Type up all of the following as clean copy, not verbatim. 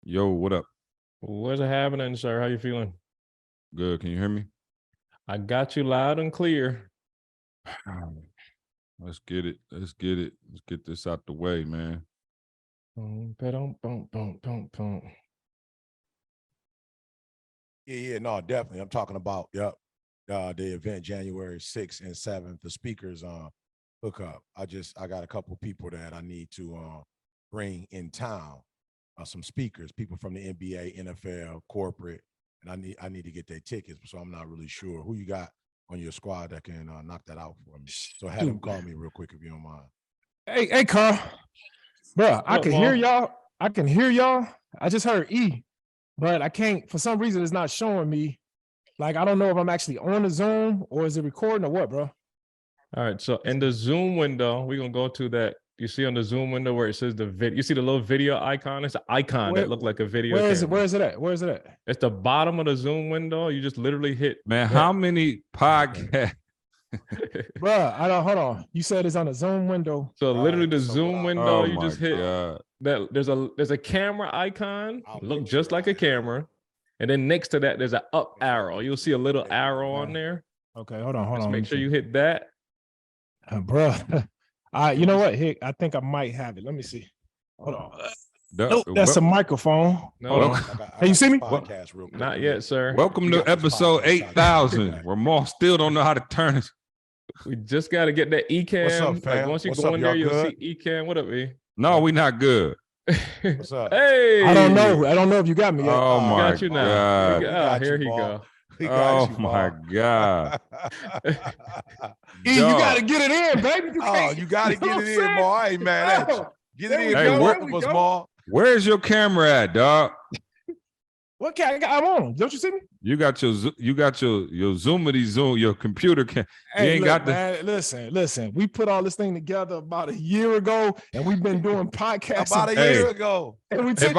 Yo, what up? What's happening, sir? How you feeling? Good. Can you hear me? I got you loud and clear. Let's get it. Let's get this out the way, man. Yeah, no, definitely. I'm talking about, the event January 6th and 7th, the speakers hook up. I got a couple people that I need to bring in town, some speakers, people from the NBA, NFL, corporate, and I need to get their tickets, so I'm not really sure who you got on your squad that can knock that out for me. So have them call me real quick if you don't mind. Hey, Carl. Bro, I can hear y'all. I just heard E, but I can't, for some reason, it's not showing me. Like, I don't know if I'm actually on the Zoom or is it recording or what, bro? All right, so in the Zoom window, we're going to go to that. You see on the Zoom window where it says the video, you see the little video icon? It's an icon that look like a video. Where is it? Where is it at? Where is it at? It's the bottom of the Zoom window. You just literally hit. Man, how many podcasts? Bro, hold on. You said it's on the Zoom window. So literally the Zoom window, you just hit that. There's a camera icon, look just like a camera. And then next to that, there's an up arrow. You'll see a little arrow on there. Okay, hold on. Make sure you hit that. Bro, you know what? Hey, I think I might have it. Let me see. Hold on. Nope, that's a microphone. No. Hey, you see me? Not yet, sir. Welcome to episode 8,000, where Moss still don't know how to turn it. We just got to get that eCam. What's up, fam? Like once you What's go up, in there, you'll y'all see eCam. What up, E? No, we not good. What's up? Hey, I don't know if you got me yet. Oh my got you now. God. Here he go. Oh my God. E, you gotta get it in, baby. You gotta get it in, boy. I ain't mad at you. Get it in. Hey, where's your camera at, dog? What camera? I'm on. Don't you see me? You got your Zoomity Zoom, your computer can. Hey, you ain't look, got the. Man, listen. We put all this thing together about a year ago, and we've been doing podcasts about a year ago. And if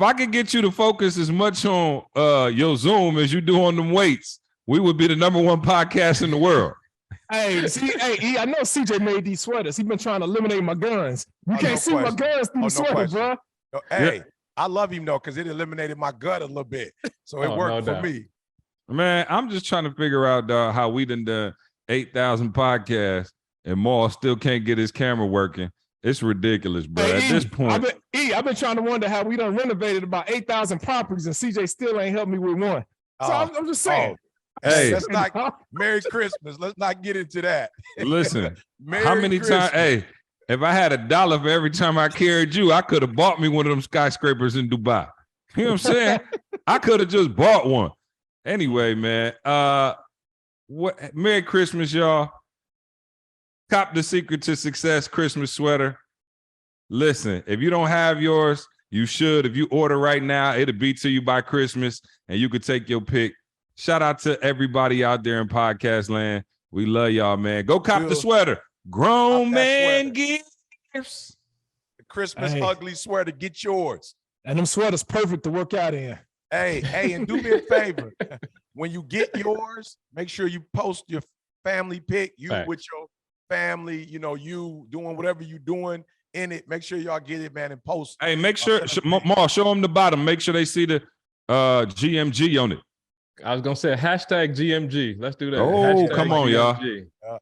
I could get you to focus as much on your Zoom as you do on them weights, we would be the #1 podcast in the world. Hey, E, I know CJ made these sweaters. He's been trying to eliminate my guns. You can't see my guns through the sweater, bro. Hey, I love him though, because it eliminated my gut a little bit. So it worked for me. Man, I'm just trying to figure out how we done 8,000 podcasts and Maul still can't get his camera working. It's ridiculous, bro. Hey, at this point. I've been trying to wonder how we done renovated about 8,000 properties and CJ still ain't helped me with one. So I'm just saying. Hey, let's not Merry Christmas. Let's not get into that. Listen, how many times? Hey, if I had $1 for every time I carried you, I could have bought me one of them skyscrapers in Dubai. You know what I'm saying? I could have just bought one. Anyway, man. Merry Christmas, y'all. Cop the Secret to Success Christmas sweater. Listen, if you don't have yours, you should. If you order right now, it'll be to you by Christmas, and you could take your pick. Shout out to everybody out there in podcast land. We love y'all, man. Go cop the sweater. Grown man gifts. The Christmas ugly sweater. Get yours. And them sweaters perfect to work out in. Hey, and do me a favor. When you get yours, make sure you post your family pic. You with your family, you doing whatever you doing in it. Make sure y'all get it, man, and post. Hey, make sure, Ma, show them the bottom. Make sure they see the GMG on it. I was going to say hashtag GMG. Let's do that. Oh, hashtag come on, GMG. Y'all.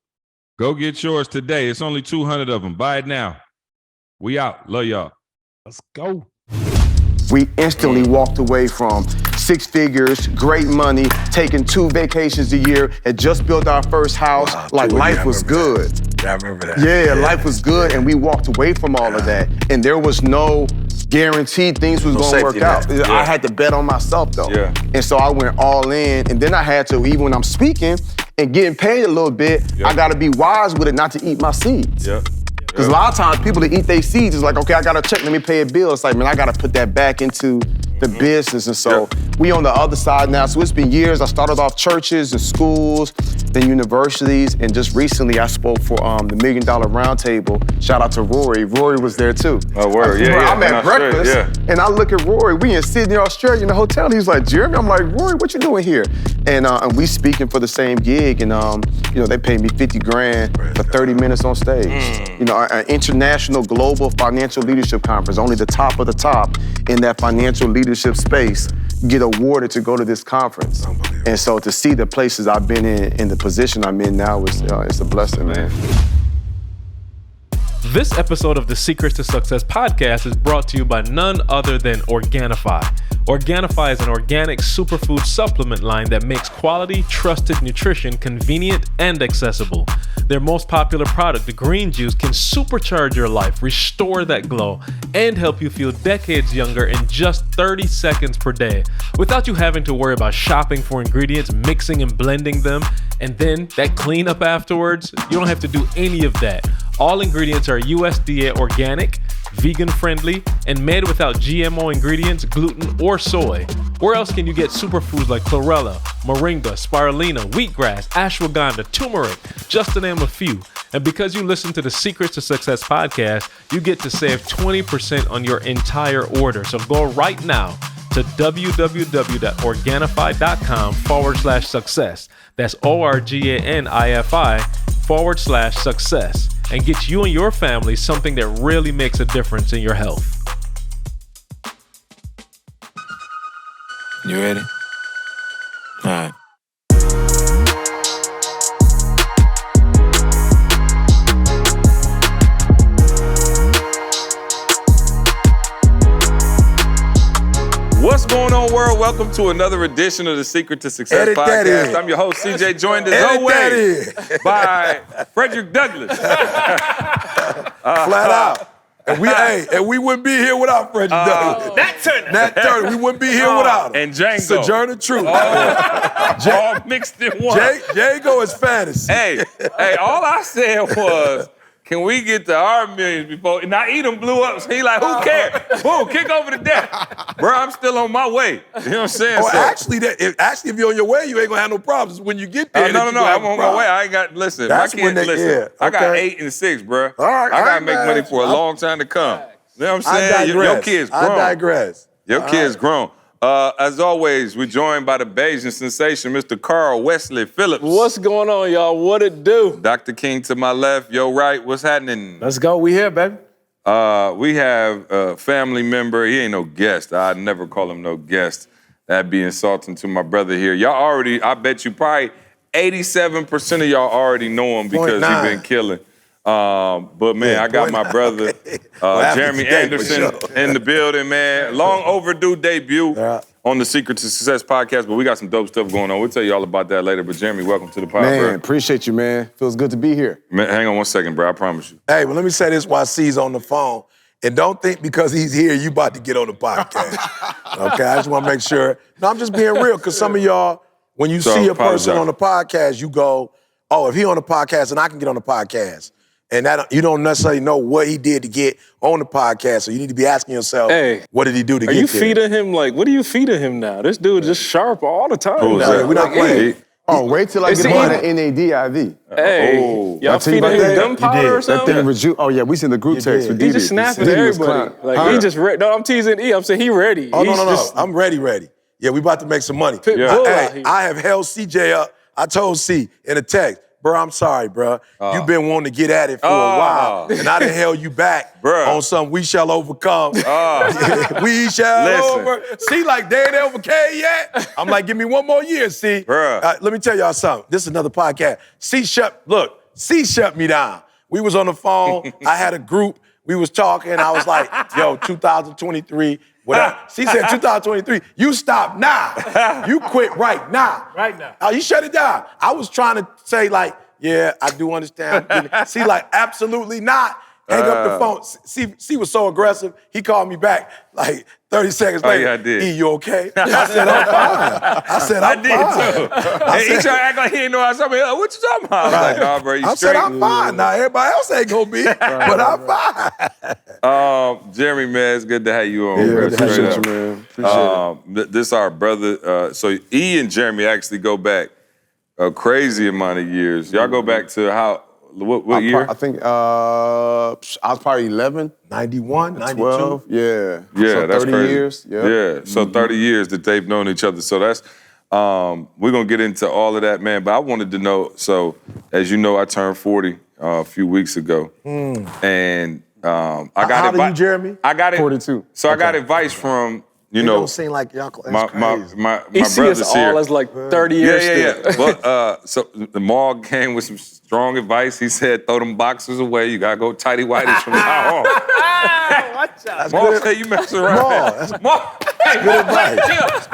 Go get yours today. It's only 200 of them. Buy it now. We out. Love y'all. Let's go. We instantly walked away from 6 figures, great money, taking 2 vacations a year, had just built our first house. Wow, life was good. Yeah, I remember that. Yeah, life was good, and we walked away from all of that. And there was no guaranteed things was gonna work out. Yeah. I had to bet on myself though. Yeah. And so I went all in, and then I had to, even when I'm speaking and getting paid a little bit, I gotta be wise with it not to eat my seeds. Yeah. Because a lot of times people that eat their seeds is like, okay, I got to check, let me pay a bill. It's like, man, I got to put that back into the business. And so we on the other side now. So it's been years. I started off churches and schools, then universities. And just recently I spoke for the $1 Million Roundtable. Shout out to Rory. Rory was there too. Oh, word. I'm at breakfast and I look at Rory. We in Sydney, Australia in the hotel. He's like, Jeremy. I'm like, Rory, what you doing here? And we speaking for the same gig. And, they paid me $50,000 for 30 minutes on stage. An international global financial leadership conference, only the top of the top in that financial leadership space get awarded to go to this conference. And so to see the places I've been in the position I'm in now, it's a blessing, man. This episode of the Secrets to Success podcast is brought to you by none other than Organifi. Organifi is an organic superfood supplement line that makes quality, trusted nutrition convenient and accessible. Their most popular product, the green juice, can supercharge your life, restore that glow, and help you feel decades younger in just 30 seconds per day, without you having to worry about shopping for ingredients, mixing and blending them, and then that cleanup afterwards. You don't have to do any of that. All ingredients are USDA organic, vegan-friendly, and made without GMO ingredients, gluten, or soy. Where else can you get superfoods like chlorella, moringa, spirulina, wheatgrass, ashwagandha, turmeric, just to name a few? And because you listen to the Secrets to Success podcast, you get to save 20% on your entire order. So go right now to www.organifi.com/success. That's ORGANIFI/success. And get you and your family something that really makes a difference in your health. You ready? All right. What's going on, world? Welcome to another edition of the Secret to Success podcast. I'm your host, CJ, joined as always by Frederick Douglass. Flat out. And we wouldn't be here without Frederick Douglass. Nat Turner, we wouldn't be here without him. And Django. Sojourner Truth. All mixed in one. Django is fantasy. Hey, all I said was, can we get to our millions before? Now Edom blew up, so he like, who cares? Boom, kick over the deck. Bro, I'm still on my way. You know what I'm saying? Oh, actually, if you're on your way, you ain't gonna have no problems. When you get there, no, I'm on my way. I ain't got, listen, That's my kids, when I got 8 and 6, bro. All right, I gotta make money for a long time to come. You know what I'm saying? Your kids grown. I digress. Your kids grown. As always, we're joined by the Bayesian sensation, Mr. Carl Wesley Phillips. What's going on, y'all? What it do? Dr. King to my left, yo right. What's happening? Let's go. We here, baby. We have a family member. He ain't no guest. I'd never call him no guest. That'd be insulting to my brother here. Y'all already, I bet you probably 87% of y'all already know him because he been killing. But man, I got my brother, Jeremy Anderson in the building, man. Long overdue debut on the Secret to Success podcast, but we got some dope stuff going on. We'll tell you all about that later. But Jeremy, welcome to the pod, Man, bro. appreciate you, man. Feels good to be here. Man, hang on one second, bro. I promise you. Hey, well, let me say this while C's on the phone. And don't think because he's here, you about to get on the podcast. Okay, I just want to make sure. No, I'm just being real, because some of y'all, when you see a person on the podcast, you go, oh, if he on the podcast, then I can get on the podcast. And that you don't necessarily know what he did to get on the podcast, so you need to be asking yourself, what did he do to get there? Are you feeding him, like, what are you feeding him now? This dude is just sharp all the time. We're not playing. Wait till I get him on the NADIV. Hey, y'all feeding him gunpowder or something? Oh, yeah, we seen the group text with He just snapping at everybody. Like, he just ready. No, I'm teasing E. I'm saying he ready. Oh, no. I'm ready. Yeah, we about to make some money. Hey, I have held CJ up. I told C in a text, bro, I'm sorry, bro. You've been wanting to get at it for a while, and I done held you back on some we shall overcome. We shall over. See, like, they ain't overcame yet. I'm like, give me one more year, C. Let me tell y'all something. This is another podcast. C shut me down. We was on the phone. I had a group. We was talking. I was like, yo, 2023. She said 2023, you stop now. You quit right now. Right now. You shut it down. I was trying to say, like, yeah, I do understand. See, like, absolutely not. Hang up the phone. C was so aggressive, he called me back like 30 seconds later. Yeah, I did. E, you okay? I said, I'm fine. I said, I'm fine. I did too. And he tried to act like he didn't know I was talking about. What you talking about? I was like, nah, bro, you straight. I said, I'm fine. Now, everybody else ain't gonna be, but I'm fine. Jeremy, man, it's good to have you on. Yeah, appreciate you, man. Appreciate it. This is our brother. So E and Jeremy actually go back a crazy amount of years. Y'all go back to what year? I think I was probably 11. 91, 92. 12, yeah. Yeah, so that's 30 crazy. years. Yeah, so 30 years that they've known each other. So that's, we're going to get into all of that, man. But I wanted to know, so as you know, I turned 40 a few weeks ago. And I got How old are you, Jeremy? I got it. 42. So I got advice from It don't seem like y'all. my He see us brothers all here. as like 30 years Yeah. But so the mall came with some strong advice. He said, throw them boxes away. You gotta go tighty whities from now on. Watch out. Mall said you mess around. Mall. Hey, good advice. I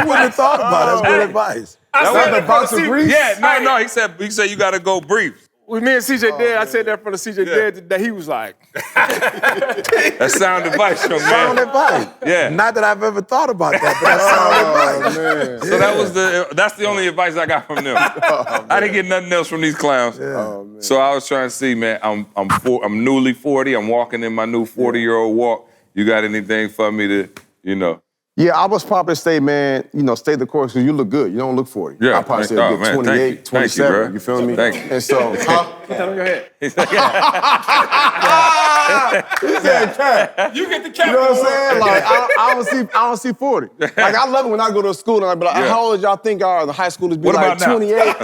wouldn't have thought about it. That's good advice. That's the box of briefs? Yeah, no. He said you gotta go brief. With me and CJ Dead, I said that for the CJ Dead today. He was like, That's sound advice, young man. Sound advice. Yeah. Not that I've ever thought about that, but that's sound advice. So that's the only advice I got from them. I didn't get nothing else from these clowns. So I was trying to see, man. I'm newly 40. I'm walking in my new 40-year-old walk. You got anything for me to, Yeah, I was probably say, man, stay the course because you look good. You don't look 40. Yeah, I probably say man, a good 28, 27. You feel me? Thank you. And so, put that on your head. You get the cap. you know what I'm saying? Like, I don't see 40. Like, I love it when I go to school and I be like, how old y'all think y'all are? The high schoolers be What like about now? 28.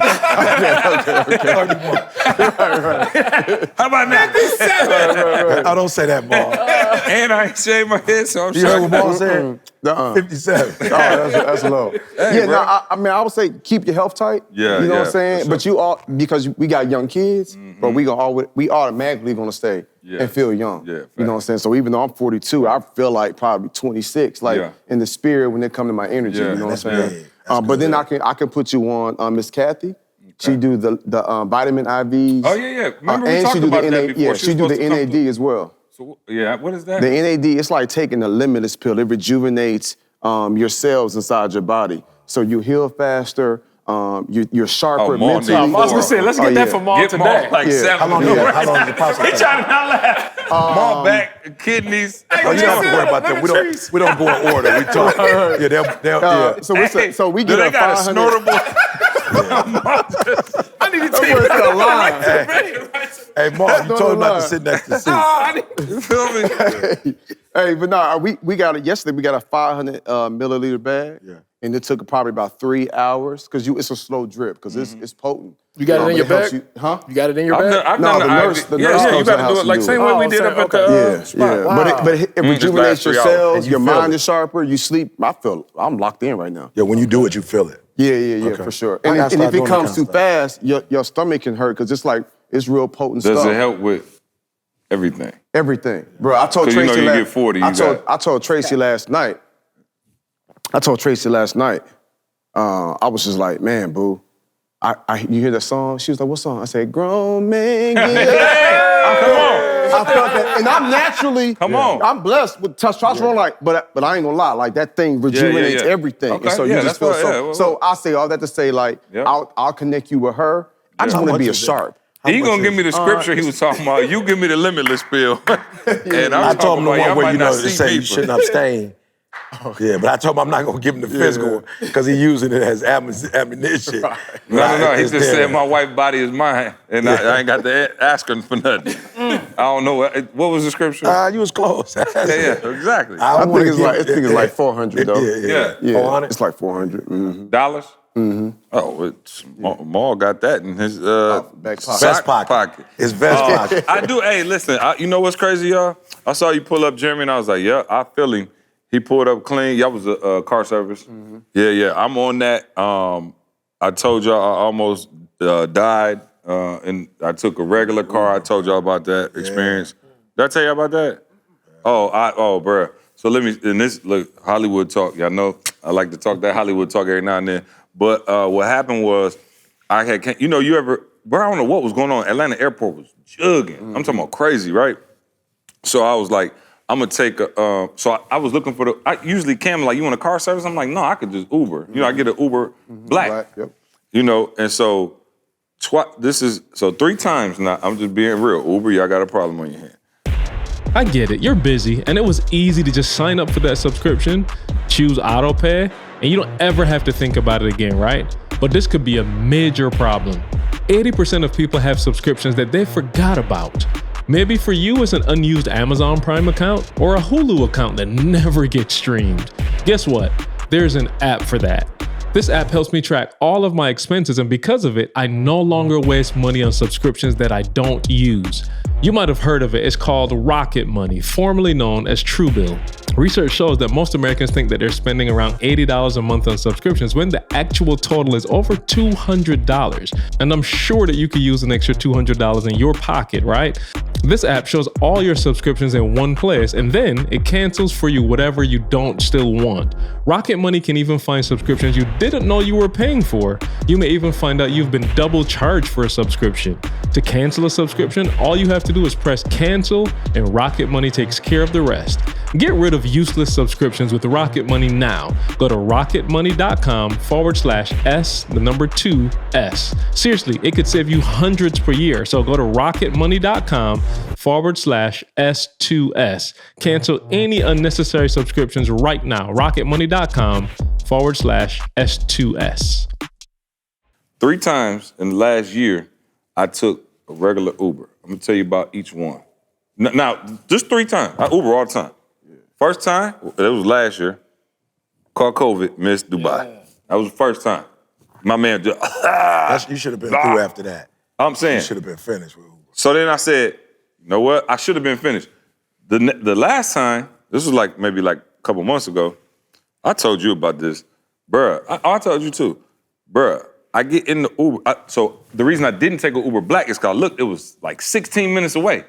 How about now? I don't say that, Maul. And I ain't shaved my head, so I'm You heard what sure. Maul said? 57. Oh, that's low. I would say keep your health tight. Yeah, you know what I'm for saying? sure. But you all, because we got young kids, but we automatically gonna stay and feel young. Yeah, you know what I'm saying? So even though I'm 42, I feel like probably 26, in the spirit when it comes to my energy. Yeah, you know what I'm that's saying? big. But then I can put you on Miss Kathy. She do the vitamin IVs. Oh, yeah. Remember we and talked she do about the that NAD. before. Yeah, She she was do the supposed to come NAD as well. So, yeah, what is that? The NAD, it's like taking a limitless pill. It rejuvenates your cells inside your body. So you heal faster, you're sharper Maul mentally. need I was gonna say, let's get that from Maul Get today. Maul like Yeah. 7. How long is the process? He trying to not laugh. Maul back, kidneys. Oh, you don't have to worry about that. We don't go in order. We talk. Yeah, they'll. So we get Do they a got a 500. snortable? I need to take a line. Hey, Mark, you told him not to sit next to the seat. You feel me? Hey, but no, we got it yesterday. We got a 500 milliliter bag, and it took probably about 3 hours because it's a slow drip because it's potent. You got it in your helps bag? Huh? You got it in your bag? I've No, done the nurse yeah, comes you to the got to house do it and like do same it. way we did up at the Yeah. Wow. But it rejuvenates your 3 hours. cells. And you Your feel mind it. is sharper. You sleep. I'm locked in right now. Yeah, when you do it, you feel it. Yeah, Okay. for sure. I And gotta if start it doing that comes kind too of stuff. fast, your stomach can hurt because it's real potent Does stuff. it help with everything? Everything, bro. I told 'Cause you know Tracy you last. get 40, I told Tracy last night. I was just like, man, boo. You hear that song? She was like, what song? I said, grown man. I felt that, and I'm naturally. Come on. I'm blessed with testosterone, but I ain't gonna lie, like that thing rejuvenates everything. Okay, And so you just feel so I say all that to say, like, I'll connect you with her. I just want to be a sharp. He gonna give me the scripture he was talking about. You give me the limitless pill. And I told him the one where not to say you shouldn't abstain. Yeah, but I told him I'm not gonna give him the physical because he's using it as ammunition. No. He just said my wife's body is mine, and I ain't got to ask her for nothing. I don't know what was the scripture. You was close. Yeah, exactly. I think it's like 400 though. Yeah. 400. It's like 400. Mm-hmm. Dollars? Mm-hmm. Oh, Maul got that in his back pocket. Vest pocket. His vest pocket. I do. Hey, listen. You know what's crazy, y'all? I saw you pull up Jeremy, and I was like, yeah, I feel him. He pulled up clean. Y'all was a car service. Mm-hmm. Yeah. I'm on that. I told y'all I almost died, and I took a regular car. I told y'all about that experience. Did I tell you about that? Bruh. So look, Hollywood talk. Y'all know I like to talk that Hollywood talk every now and then. But what happened was, bro, I don't know what was going on. Atlanta airport was jugging. Mm-hmm. I'm talking about crazy, right? So I was like, I'm gonna take so I was looking for I usually Cam like, you want a car service? I'm like, no, I could just Uber. Mm-hmm. I get an Uber black. Yep. And so 3 times now, I'm just being real. Uber, y'all got a problem on your hand. I get it, you're busy, and it was easy to just sign up for that subscription, choose auto pay, and you don't ever have to think about it again, right? But this could be a major problem. 80% of people have subscriptions that they forgot about. Maybe for you it's an unused Amazon Prime account or a Hulu account that never gets streamed. Guess what? There's an app for that. This app helps me track all of my expenses, and because of it, I no longer waste money on subscriptions that I don't use. You might have heard of it. It's called Rocket Money, formerly known as Truebill. Research shows that most Americans think that they're spending around $80 a month on subscriptions when the actual total is over $200. And I'm sure that you could use an extra $200 in your pocket, right? This app shows all your subscriptions in one place, and then it cancels for you whatever you don't still want. Rocket Money can even find subscriptions you didn't know you were paying for. You may even find out you've been double charged for a subscription. To cancel a subscription, all you have to do is press cancel, and Rocket Money takes care of the rest. Get rid of useless subscriptions with Rocket Money now. Go to rocketmoney.com/S2S. Seriously, it could save you hundreds per year. So go to rocketmoney.com/S2S. Cancel any unnecessary subscriptions right now. rocketmoney.com/S2S. 3 times in the last year, I took a regular Uber. I'm gonna tell you about each one. Now, just 3 times. I Uber all the time. First time, it was last year. Caught COVID, missed Dubai. That was the first time. My man just, You should have been through after that. I'm saying. You should have been finished with Uber. So then I said, you know what? I should have been finished. The last time, this was maybe a couple months ago, I told you about this. Bruh, I told you too. Bruh, I get in the Uber. So the reason I didn't take an Uber Black is because, look, it was 16 minutes away.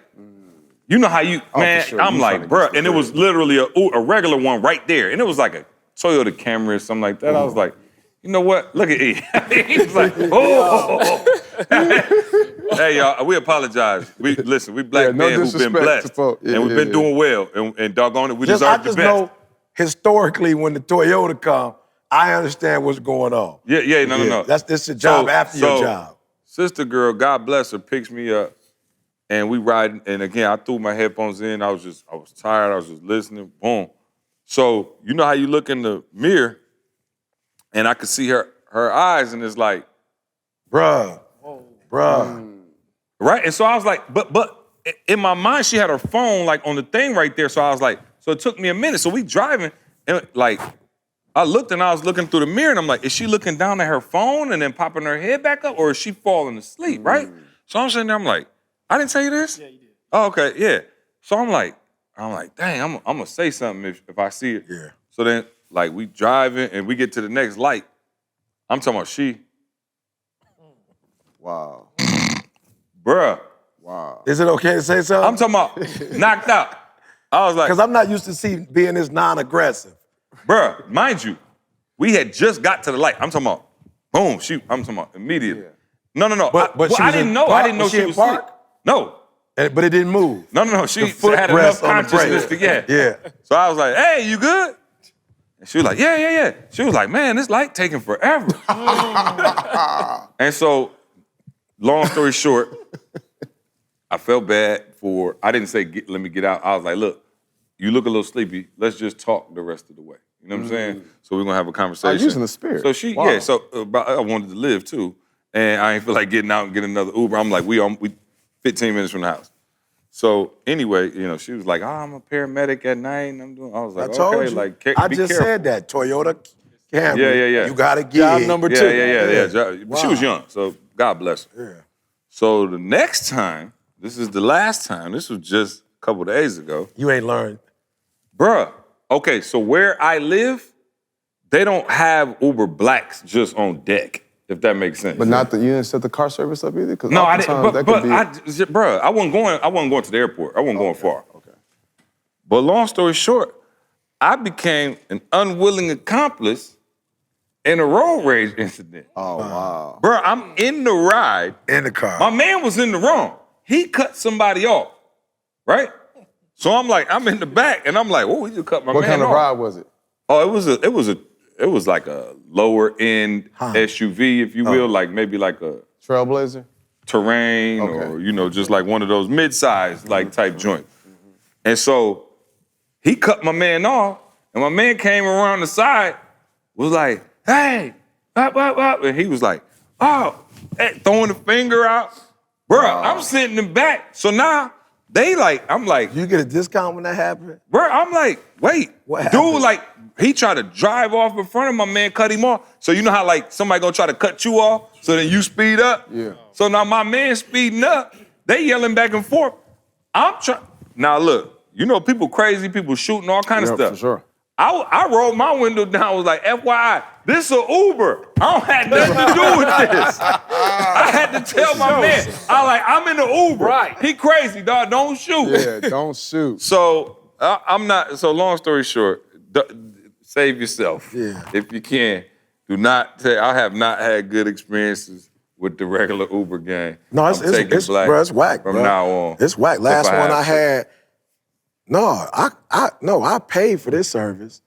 You know how man, for sure. I'm bruh, and it was literally a regular one right there. And it was like a Toyota Camry or something like that. I was like, you know what? Look at E. He was like, oh. Hey, y'all, we apologize. We black men who've been blessed. And we've been doing well. And doggone it, we deserve the best. I just know, historically, when the Toyota come, I understand what's going on. No. This a job after your job. Sister girl, God bless her, picks me up. And we riding, and again, I threw my headphones in. I was tired. I was just listening. Boom. So you know how you look in the mirror, and I could see her eyes, and it's like, bruh. Right? And so I was like, but in my mind, she had her phone on the thing right there. So I was like, so it took me a minute. So we driving, and I looked, and I was looking through the mirror, and I'm like, is she looking down at her phone and then popping her head back up, or is she falling asleep? Right? So I'm sitting there, I'm like, I didn't tell you this? Yeah, you did. Oh, okay, yeah. So I'm like, dang, I'm gonna say something if I see it. Yeah. So then, we driving and we get to the next light. I'm talking about she. Wow. Bruh. Wow. Is it okay to say something? I'm talking about knocked out. I was like, because I'm not used to being this non-aggressive. Bruh, mind you, we had just got to the light. I'm talking about, boom, I'm talking about immediately. Yeah. No. But I didn't know. I didn't know she was asleep. No. But it didn't move. No. She had enough consciousness to get. Yeah. So I was like, hey, you good? And she was like, yeah. She was like, man, this light taking forever. And so, long story short, I felt bad I didn't say, let me get out. I was like, look, you look a little sleepy. Let's just talk the rest of the way. You know what I'm saying? So we're going to have a conversation. Using the spirit. So she, I wanted to live too. And I ain't feel like getting out and getting another Uber. I'm like, we 15 minutes from the house. So anyway, she was like, I'm a paramedic at night. And I was like, okay, I just said that, Toyota Camry. Yeah. You got to get job number 2. Yeah. Wow. She was young, so God bless her. Yeah. So the next time, this is the last time, this was just a couple of days ago. You ain't learned. Bruh, okay, so where I live, they don't have Uber Blacks just on deck. If that makes sense. But you didn't set the car service up either? No, I didn't. Bruh, I wasn't going to the airport. I wasn't going far. Okay. But long story short, I became an unwilling accomplice in a road rage incident. Oh, wow. Bruh, I'm in the ride. In the car. My man was in the wrong. He cut somebody off, right? So I'm in the back, and I'm like, oh, he just cut my man off. What kind of ride was it? Oh, it was like a lower end SUV, if you will, maybe like a Trailblazer, Terrain, or just like one of those mid-sized type joints. And so he cut my man off, and my man came around the side, was like, hey, and he was like, oh, throwing the finger out. Bruh, I'm sitting in the back. So now they I'm like, you get a discount when that happened? Bruh, I'm like, wait, What dude, happened? he tried to drive off in front of my man, cut him off. So you know how like somebody gonna try to cut you off, so then you speed up? Yeah. So now my man speeding up, they yelling back and forth. I'm trying. Now look, you know people crazy, people shooting all kind of stuff. For sure. I rolled my window down, was like, FYI, this is an Uber. I don't have nothing to do with this. I had to tell my man, I'm in the Uber. Right. He crazy, dog, don't shoot. Yeah, don't shoot. So I'm not, so long story short, save yourself. Yeah. If you can. Do not say, I have not had good experiences with the regular Uber gang. No, it's black bro, it's whack, from bro. now on. It's whack. Last If I one have I to. had, I paid for this service.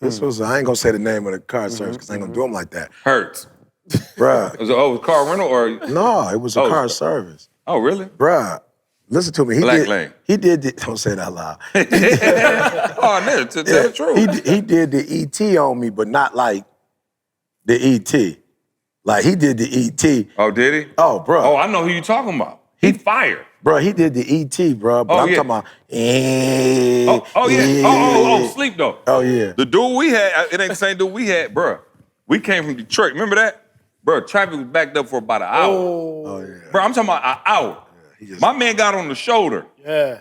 This was, I ain't gonna say the name of the car service because I ain't gonna do them like that. Hertz. Bruh. Was it car rental or? No, it was a Oh, car service. Oh, really? Bruh, listen to me. Black lane. He did don't say that loud. Oh, no, to tell the truth. He did the ET on me, but not like the ET. Like he did the ET. Oh, did he? Oh, bro. Oh, I know who you talking about. He fired. Bro, he did the ET, bro. But Oh, I'm yeah. talking about. Yeah. Sleep though. Oh, yeah. The dude we had, it ain't the same dude we had, bruh. We came from Detroit. Remember that? Bruh, traffic was backed up for about an hour. Oh, yeah. Bruh, I'm talking about an hour. My man got on the shoulder. Yeah.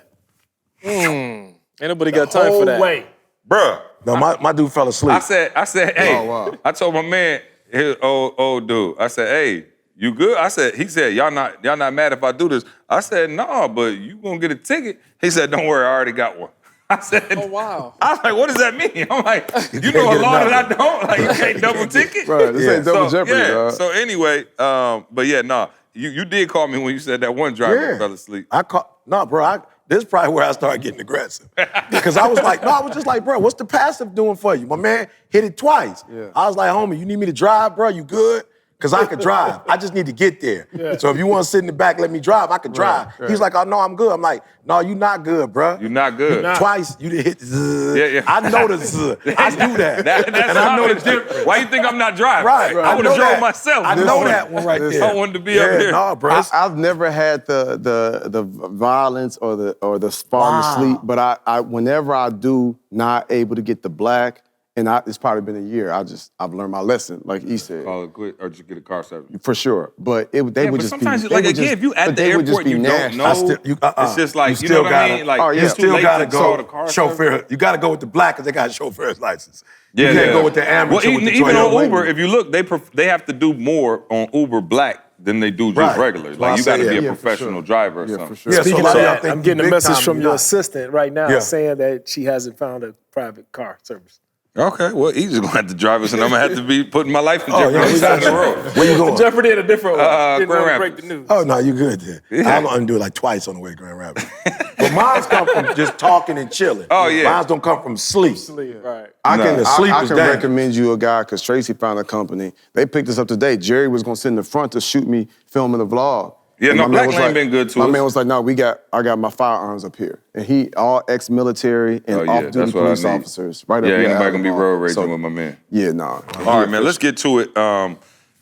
Ain't nobody got time for that. Wait. Bruh. No, my dude fell asleep. I said, hey. Oh, wow. I told my man, his old dude, I said, hey, you good? He said, y'all not mad if I do this? I said, no, but you gonna get a ticket. He said, don't worry, I already got one. I said, Oh, wow. I was like, what does that mean? I'm like, you know a law that I don't? Like, you can't double ticket? Bro, this ain't double jeopardy, yeah. dog. So anyway, but yeah, no, you did call me when you said that one driver fell asleep. This is probably where I started getting aggressive. Because I was like, I was just like, bro, what's the passive doing for you? My man hit it twice. Yeah. I was like, homie, you need me to drive, bro? You good? Because I could drive. I just need to get there. So if you want to sit in the back, let me drive. I could drive. Right. He's like, oh, no, I'm good. I'm like, no, you not good, bro. You're not good. Twice, you did hit zzz. Yeah. I know the zzz. I do that. That's and I know the difference. Why you think I'm not driving? Right. I would have drove myself. I know that one right there. I wanted to be up here. No, bro. I've never had the violence or the falling asleep, but I whenever I do not able to get the black, and it's probably been a year. I've learned my lesson, like he said. Call it quit or just get a car service. For sure, but they would but just sometimes, be. like they would again, if you at but the they would just airport, be you don't nasty. know. It's just like you know what I mean. Like oh, yeah. You it's too still late gotta to call go the car chauffeur. service. You gotta go with the black because they got a chauffeur's license. Yeah, you can't go with the amateur. Well, with the even Toyota on Wing. Uber, if you look, they have to do more on Uber Black than they do just Right. regular. Well, I Like you say, got to be yeah, a for professional driver or something. for sure. Yeah, Speaking so of a lot y'all that, think I'm you getting a big message time, from you your not. assistant right now Yeah. saying that she hasn't found a private car service. Okay, well, he's just gonna have to drive us, and I'm gonna have to be putting my life in Oh, jeopardy yeah, on the we side of got the you. road. Where you going? Jeopardy in a different way. Didn't Grand want to break Rapids. the news. Oh, no, you good then. Yeah. I'm gonna do it like twice on the way to Grand Rapids. But mine's come from just talking and chilling. Oh, yeah. Mine's don't come from sleep. Right. I can sleep is dangerous. recommend you a guy because Tracy found a company. They picked us up today. Jerry was gonna sit in the front to shoot me filming the vlog. Yeah, And no, my man Black was Lane like- been good to My us. man was like, no, I got my firearms up here. And he all ex-military and Oh, yeah, off-duty that's what I police need. officers. Right Yeah, up ain't here. nobody gonna be road raging So, with my man. Yeah, nah. All right, man, let's get to it.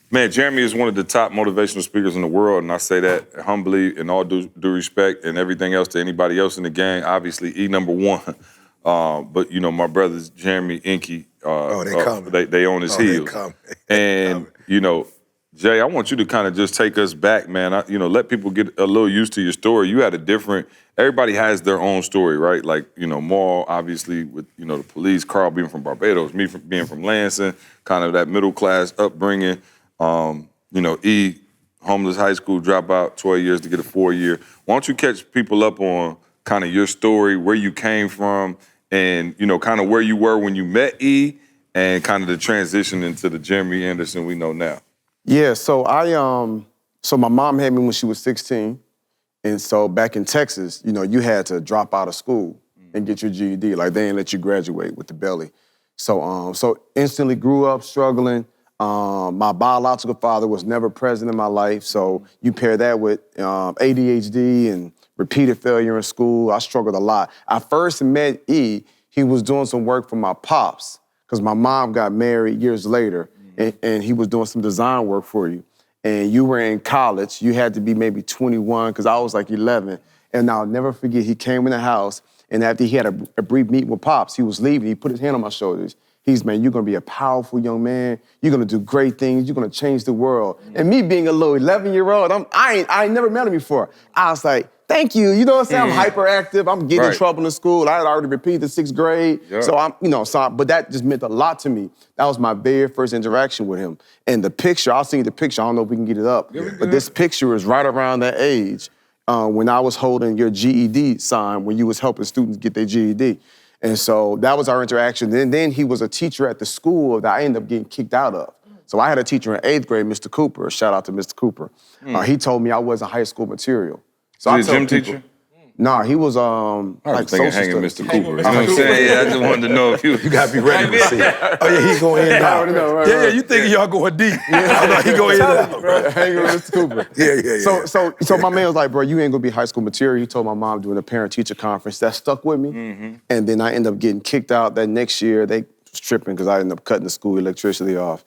Man, Jeremy is one of the top motivational speakers in the world, and I say that humbly and all due respect and everything else to anybody else in the gang. Obviously, number one. But, you know, my brothers, Jeremy, Inky, they coming. they on his Oh, they heels. coming. And, you know, Jay, I want you to kind of just take us back, man. Let people get a little used to your story. You had everybody has their own story, right? Like, you know, Maul, obviously, with, you know, the police, Carl being from Barbados, me being from Lansing, kind of that middle-class upbringing. You know, E, homeless high school dropout, 12 years to get a 4-year. Why don't you catch people up on kind of your story, where you came from, and, you know, kind of where you were when you met E, and kind of the transition into the Jeremy Anderson we know now. Yeah, so so my mom had me when she was 16. And so back in Texas, you know, you had to drop out of school and get your GED. Like they didn't let you graduate with the belly. So so instantly grew up struggling. My biological father was never present in my life. So you pair that with ADHD and repeated failure in school. I struggled a lot. I first met E, he was doing some work for my pops because my mom got married years later and he was doing some design work for you. And you were in college, you had to be maybe 21 because I was like 11. And I'll never forget, he came in the house and after he had a brief meeting with Pops, he was leaving, he put his hand on my shoulders. man, you're gonna be a powerful young man. You're gonna do great things. You're gonna change the world. And me being a little 11-year-old, I ain't never met him before. I was like, thank you. You know what I'm saying? I'm hyperactive. I'm getting in trouble in school. I had already repeated the 6th grade. Yep. So but that just meant a lot to me. That was my very first interaction with him. And the picture, I'll send you the picture. I don't know if we can get it up. But this picture is right around that age when I was holding your GED sign when you was helping students get their GED. And so that was our interaction. And then he was a teacher at the school that I ended up getting kicked out of. So I had a teacher in 8th grade, Mr. Cooper. Shout out to Mr. Cooper. He told me I wasn't high school material. So I gym teacher? No, he was I was thinking hanging Mr. Cooper. You know what I'm Cooper. saying? Yeah, I just wanted to know if you gotta be ready to see. Oh yeah, he's going in now. Yeah, you thinking y'all going deep. He going in now. Hanging with Mr. Cooper. Yeah. So my man was like, bro, you ain't gonna be high school material. He told my mom during a parent-teacher conference. That stuck with me. And then I ended up getting kicked out that next year. They was tripping because I ended up cutting the school electricity off.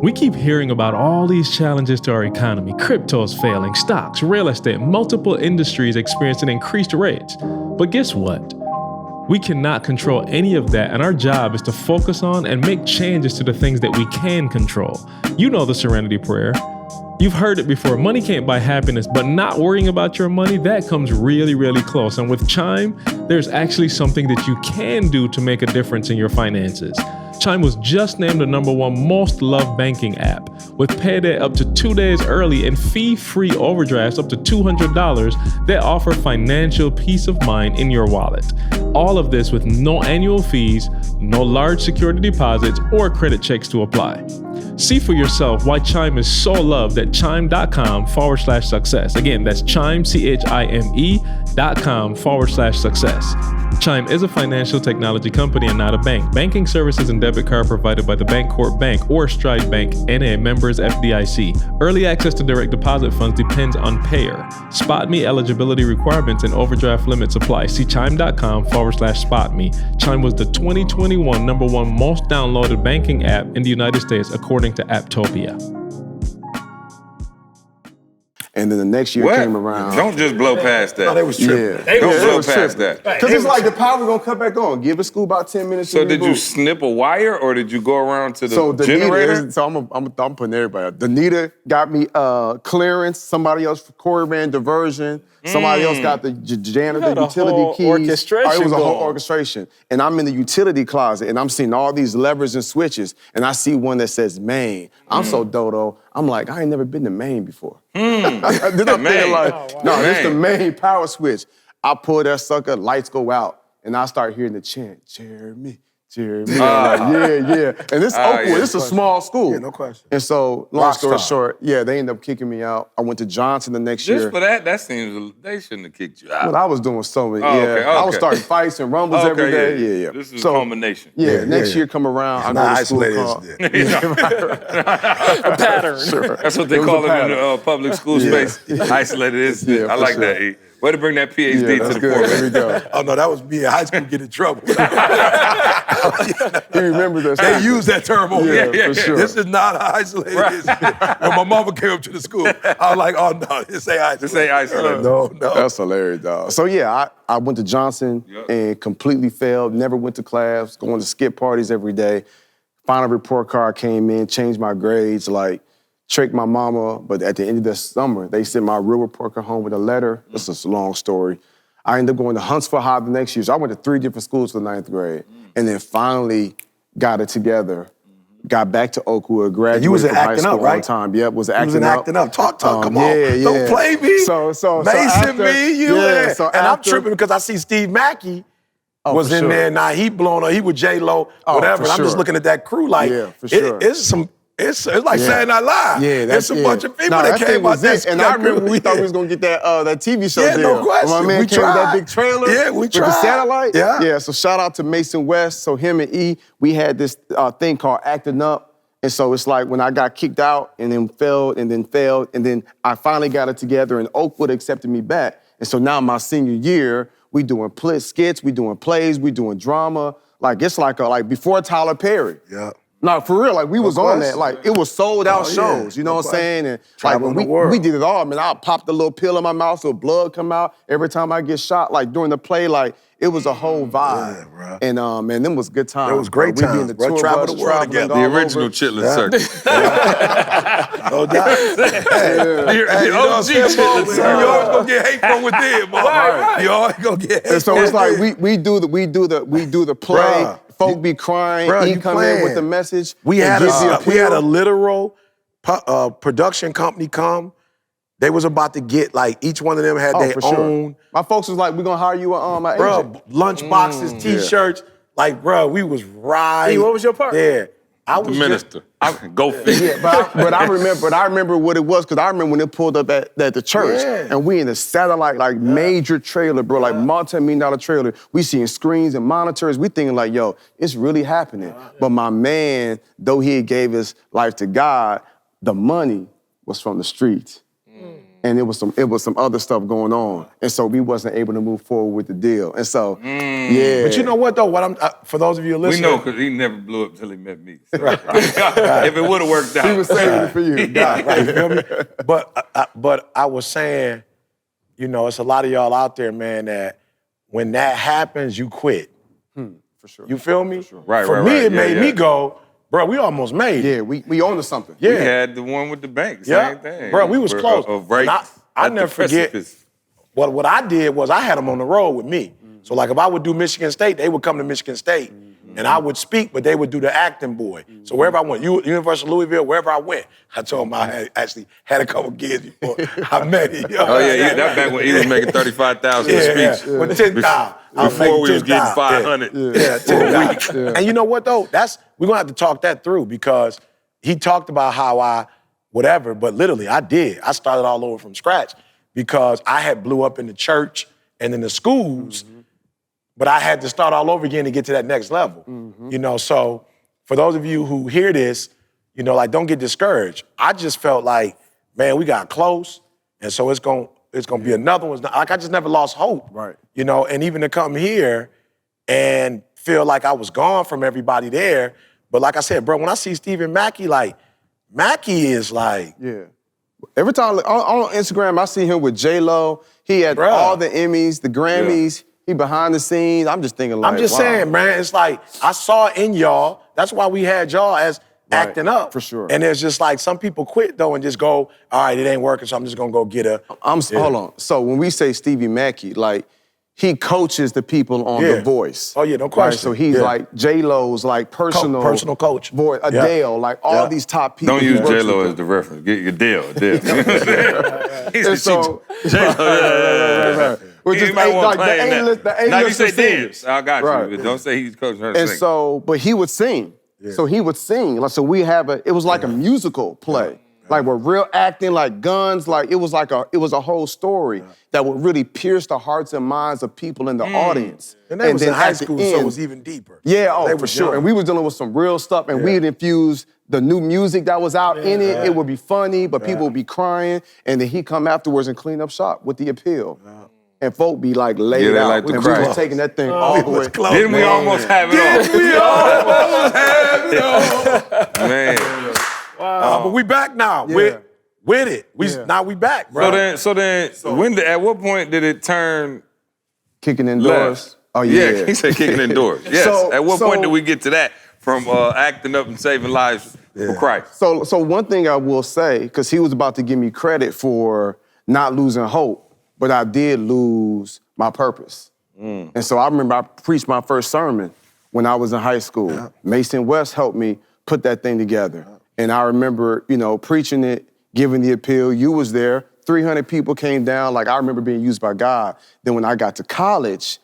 We keep hearing about all these challenges to our economy, cryptos failing, stocks, real estate, multiple industries experiencing increased rates. But guess what? We cannot control any of that, and our job is to focus on and make changes to the things that we can control. You know the Serenity Prayer. You've heard it before. Money can't buy happiness, but not worrying about your money, that comes really, really close. And with Chime, there's actually something that you can do to make a difference in your finances. Chime was just named the #1 most loved banking app, with payday up to 2 days early and fee-free overdrafts up to $200 that offer financial peace of mind in your wallet. All of this with no annual fees, no large security deposits, or credit checks to apply. See for yourself why Chime is so loved at chime.com/success. Again, that's Chime, CHIME.com/success. Chime is a financial technology company and not a bank. Banking services and debit card provided by the Bancorp Bank or Stride Bank, NA, members FDIC. Early access to direct deposit funds depends on payer. SpotMe eligibility requirements and overdraft limits apply. See chime.com/spotme. Chime was the 2021 #1 most downloaded banking app in the United States, according to Apptopia. And then the next year came around. Don't just blow past that. No, they was tripping. Don't blow past that. Because it's like the power gonna come back on. Give a school about 10 minutes. So did you snip a wire or did you go around to the generator? I'm putting everybody up. Danita got me clearance. Somebody else Corey ran diversion. Somebody else got the janitor utility keys. Orchestration it was a whole going. orchestration. And I'm in the utility closet and I'm seeing all these levers and switches. And I see one that says Maine. I'm so dodo. I'm like, I ain't never been to Maine before. Then I'm thinking like, no, this the main power switch. I pull that sucker, lights go out, and I start hearing the chant, Jeremy. I'm like, yeah. And this Oakwood, this is a small school. Yeah, no question. And so, long story short, they ended up kicking me out. I went to Johnson the next year. Just for that seems, they shouldn't have kicked you out. Well, I was doing so many, Okay. I was starting fights and rumbles every day. Yeah. This is a culmination. Next year come around, I go to school called. A pattern. Sure. That's what they call it in the public school space. Isolated incident. I like that, E. Way to bring that PhD to the forefront. There we go. Oh no, that was me in high school getting in trouble. You remember this? They use that term over Yeah, there. for sure. This is not isolated. When my mama came up to the school, I was like, oh no, this ain't isolated. This ain't isolated. No. That's hilarious, dog. So I went to Johnson and completely failed, never went to class, going to skip parties every day. Final report card came in, changed my grades, tricked my mama, but at the end of the summer, they sent my real report card home with a letter. This is a long story. I ended up going to Huntsville High the next year. So I went to 3 different schools for the 9th grade. And then finally got it together, got back to Oakwood, graduated You was from high acting school up, right? on time. Yep, was acting up. You was acting up. Talk, come on. Yeah. Don't play me. So Mason after, me, I'm tripping because I see Steve Mackey was in there. Now he blown up. He with J-Lo, whatever. And I'm just looking at that crew like, for sure. It's like Saturday Night Live. Yeah, there's a bunch of people that came out there. And I remember we thought we was gonna get that TV show Yeah, deal. no question. My man came with that big trailer. Yeah, we with tried. the satellite. Yeah. So shout out to Mason West. So him and E, we had this thing called Acting Up. And so it's like when I got kicked out and then failed and then I finally got it together and Oakwood accepted me back. And so now my senior year, we doing skits, we doing plays, we doing drama. It's like before Tyler Perry. Yeah. No, for real, like we was on that. Like it was sold out shows, you know what I'm saying? And like when we did it all, man, I popped a little pill in my mouth so blood come out every time I get shot. Like during the play, like it was a whole vibe. Yeah, and man, them was good times. It was great bro. We be times, in the bro. tour Travel bus, the world traveling together. all The original over. chitlin circuit. No doubt. The OG chitlin You circuit. always gonna get hate from within, man. Right. You always gonna get hate. And so it's like we do the play. Bruh, folk be crying. bruh, He you come playing. in with the message. We and had give the we had a appeal. literal production company come. They was about to get like each one of them had their for sure. own. My folks was like, "We gonna hire you an agent." Bro, lunch boxes, T-shirts. Like, bro, we was right. Hey, what was your part? Yeah, I was The minister. Go fit. Yeah, but I remember what it was because I remember when it pulled up at the church and we in the satellite like major trailer, bro, like multi-million-dollar trailer. We seeing screens and monitors. We thinking like, yo, it's really happening. But my man, though he gave his life to God, the money was from the streets. And it was some other stuff going on, and so we wasn't able to move forward with the deal. And so, yeah. But you know what though? What I'm for those of you We listening, know because he never blew up until he met me. So. If it would have worked out. He was saving it for you. right, you feel me? But I was saying, you know, it's a lot of y'all out there, man, that when that happens, you quit. For sure. You feel me? Right, For right, me, right. it Yeah, made yeah. me go, bro, we almost made it. Yeah, we owned to something. Yeah. We had the one with the bank, same thing. Bro, we was close. Right. And I never forget. What I did was I had them on the road with me. So like if I would do Michigan State, they would come to Michigan State. And I would speak, but they would do the acting boy. So wherever I went, University of Louisville, wherever I went, I told them I actually had a couple gigs before I met him. Oh yeah, that back when he was making 35,000 a speech. With 10,000. Before we was getting 500. Yeah, 10,000. And you know what though? We're gonna have to talk that through because he talked about how I whatever, but literally I did. I started all over from scratch because I had blew up in the church and in the schools. But I had to start all over again to get to that next level. You know, so for those of you who hear this, you know, like don't get discouraged. I just felt like, man, we got close, and so it's gonna be another one. Like I just never lost hope. Right. You know, and even to come here and feel like I was gone from everybody there. But like I said, bro, when I see Stephen Mackey, like Mackey is like, Yeah. Every time on Instagram, I see him with J-Lo. He had Bruh. all the Emmys, the Grammys. He behind the scenes. I'm just thinking like, I'm just wow. saying, man, it's like, I saw it in y'all. That's why we had y'all as acting up. for sure. And there's just like, some people quit though and just go, all right, it ain't working, so I'm just gonna go get a. Hold on. So when we say Stevie Mackey, like, he coaches the people on The Voice. Oh, yeah, no Right? question. So he's Yeah. like J-Lo's like personal coach. voice, Adele, like all these top people. Don't he use works J-Lo with as the reference. Get your deal. And so, J-Lo, which is Anybody want like to claim the that? A-list. Now you say singers. dance. I got you. Right. But don't say he's coaching her to And sing. so, but he would sing. So he would sing. Like, so we have it was like a musical play. Like with real acting, like guns, like it was a whole story that would really pierce the hearts and minds of people in the audience. And they was in high at the school, so end- it was even deeper. Yeah, They for was sure. young. And we was dealing with some real stuff, and we'd infuse the new music that was out in it. It would be funny, but people would be crying, and then he'd come afterwards and clean up shop with the appeal. And folk be like laid they out, like to and cry. we was taking that thing all the way. Didn't we almost have it all? We almost had it all. Man. But we back now with it. Now we back, bro. So then, at what point did it turn Kicking indoors. left? Oh, yeah. Yeah, he said kicking indoors. Yes. So- at what point so- did we get to that from acting up and saving lives for Christ? So one thing I will say, because he was about to give me credit for not losing hope, but I did lose my purpose. And so I remember I preached my first sermon when I was in high school. Mason West helped me put that thing together. And I remember, preaching it, giving the appeal. You was there. 300 people came down. Like, I remember being used by God. Then when I got to college,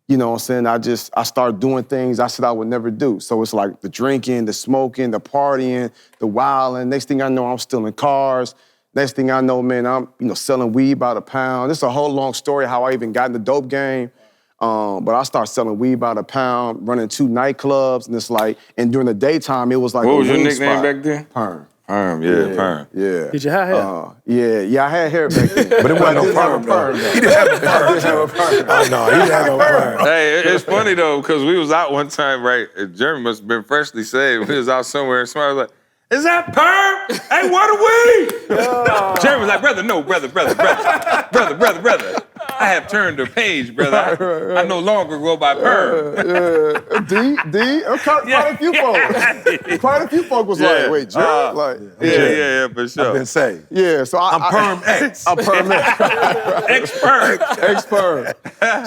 you know what I'm saying, I started doing things I said I would never do. So it's like the drinking, the smoking, the partying, the wilding. Next thing I know, I'm stealing cars. Next thing I know, man, I'm selling weed by the pound. It's a whole long story how I even got in the dope game. But I started selling weed by the pound, running 2 nightclubs, and it's like, and during the daytime, it was like What a was your wing nickname spot. back then? Perm. Perm, perm. Yeah. Did you have hair? Yeah, I had hair back then. But it wasn't no perm, though. He didn't have a perm. Oh, no, he didn't have no perm. Hey, it's funny though, because we was out one time, right? Jeremy must have been freshly saved. We was out somewhere and somebody was like, "Is that perm? Hey, what are we?" Jeremy was like, "Brother, no, brother. I have turned the page, brother. I no longer go by perm." Quite a few folks. Quite a few folks was like, "Wait, Jeremy?" Yeah, for sure. I've been saved. Yeah, so I'm perm X. I'm perm X. Ex-perm. Ex-perm.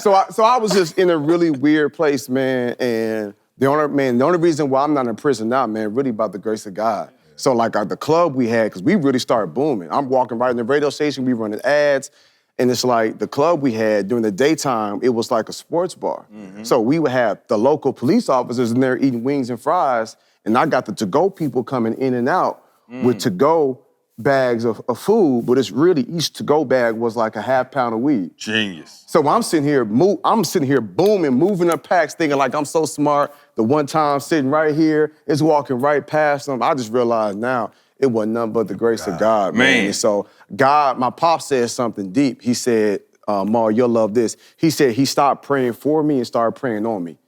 So I was just in a really weird place, man, and the only reason why I'm not in prison now, man, really about the grace of God. So like the club we had, because we really started booming. I'm walking right in the radio station, we running ads, and it's like the club we had during the daytime, it was like a sports bar. So we would have the local police officers in there eating wings and fries, and I got the to-go people coming in and out with to-go bags of food, but it's really, each to-go bag was like a half pound of weed. Genius. So I'm sitting here booming, moving up packs, thinking like I'm so smart. The one time sitting right here, it's walking right past them. I just realized now it wasn't nothing but the grace of God, man. And so God, my pop said something deep. He said, "Ma, you'll love this." He said he stopped praying for me and started praying on me.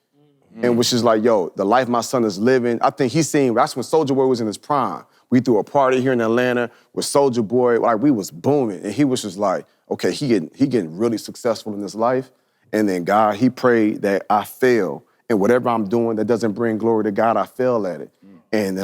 And which is like, yo, the life my son is living. I think he's seen, that's when Soulja Boy was in his prime. We threw a party here in Atlanta with Soulja Boy, like we was booming. And he was just like, okay, he getting really successful in his life. And then God, he prayed that I fail. And whatever I'm doing that doesn't bring glory to God, I fail at it. And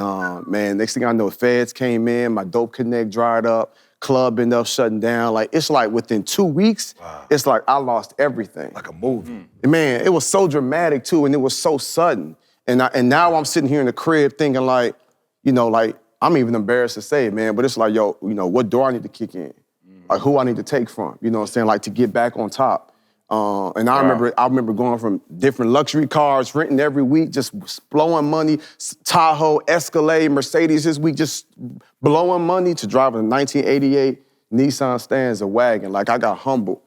man, next thing I know, feds came in, my dope connect dried up, club ended up shutting down. Like, it's like within 2 weeks, it's like I lost everything. Like a movie. And man, it was so dramatic too, and it was so sudden. And now I'm sitting here in the crib thinking like, you know, like, I'm even embarrassed to say it, man, but it's like, yo, you know, what door I need to kick in? Like, who I need to take from, you know what I'm saying? Like, to get back on top. And I remember going from different luxury cars, renting every week, just blowing money, Tahoe, Escalade, Mercedes this week, just blowing money, to driving a 1988 Nissan Stanza wagon. Like, I got humbled.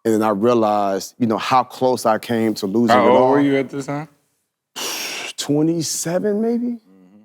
And then I realized, you know, how close I came to losing it all. How old were you at this time? 27, maybe?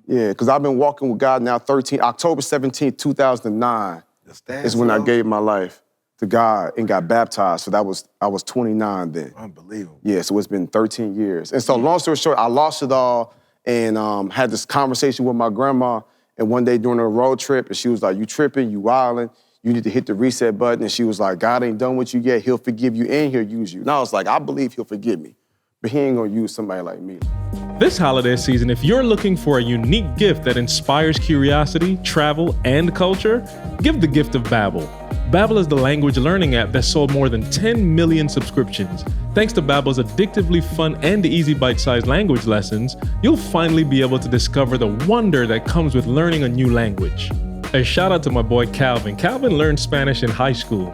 Yeah, because I've been walking with God now October 17th, 2009 is when I gave my life to God and got baptized. So I was 29 then. Unbelievable. Yeah, so it's been 13 years. And so long story short, I lost it all and had this conversation with my grandma. And one day during a road trip, and she was like, "You tripping, you wilding, you need to hit the reset button." And she was like, "God ain't done with you yet. He'll forgive you and he'll use you." And I was like, I believe he'll forgive me, but he ain't gonna use somebody like me. This holiday season, if you're looking for a unique gift that inspires curiosity, travel, and culture, give the gift of Babbel. Babbel is the language learning app that sold more than 10 million subscriptions. Thanks to Babbel's addictively fun and easy bite-sized language lessons, you'll finally be able to discover the wonder that comes with learning a new language. A shout out to my boy Calvin. Calvin learned Spanish in high school.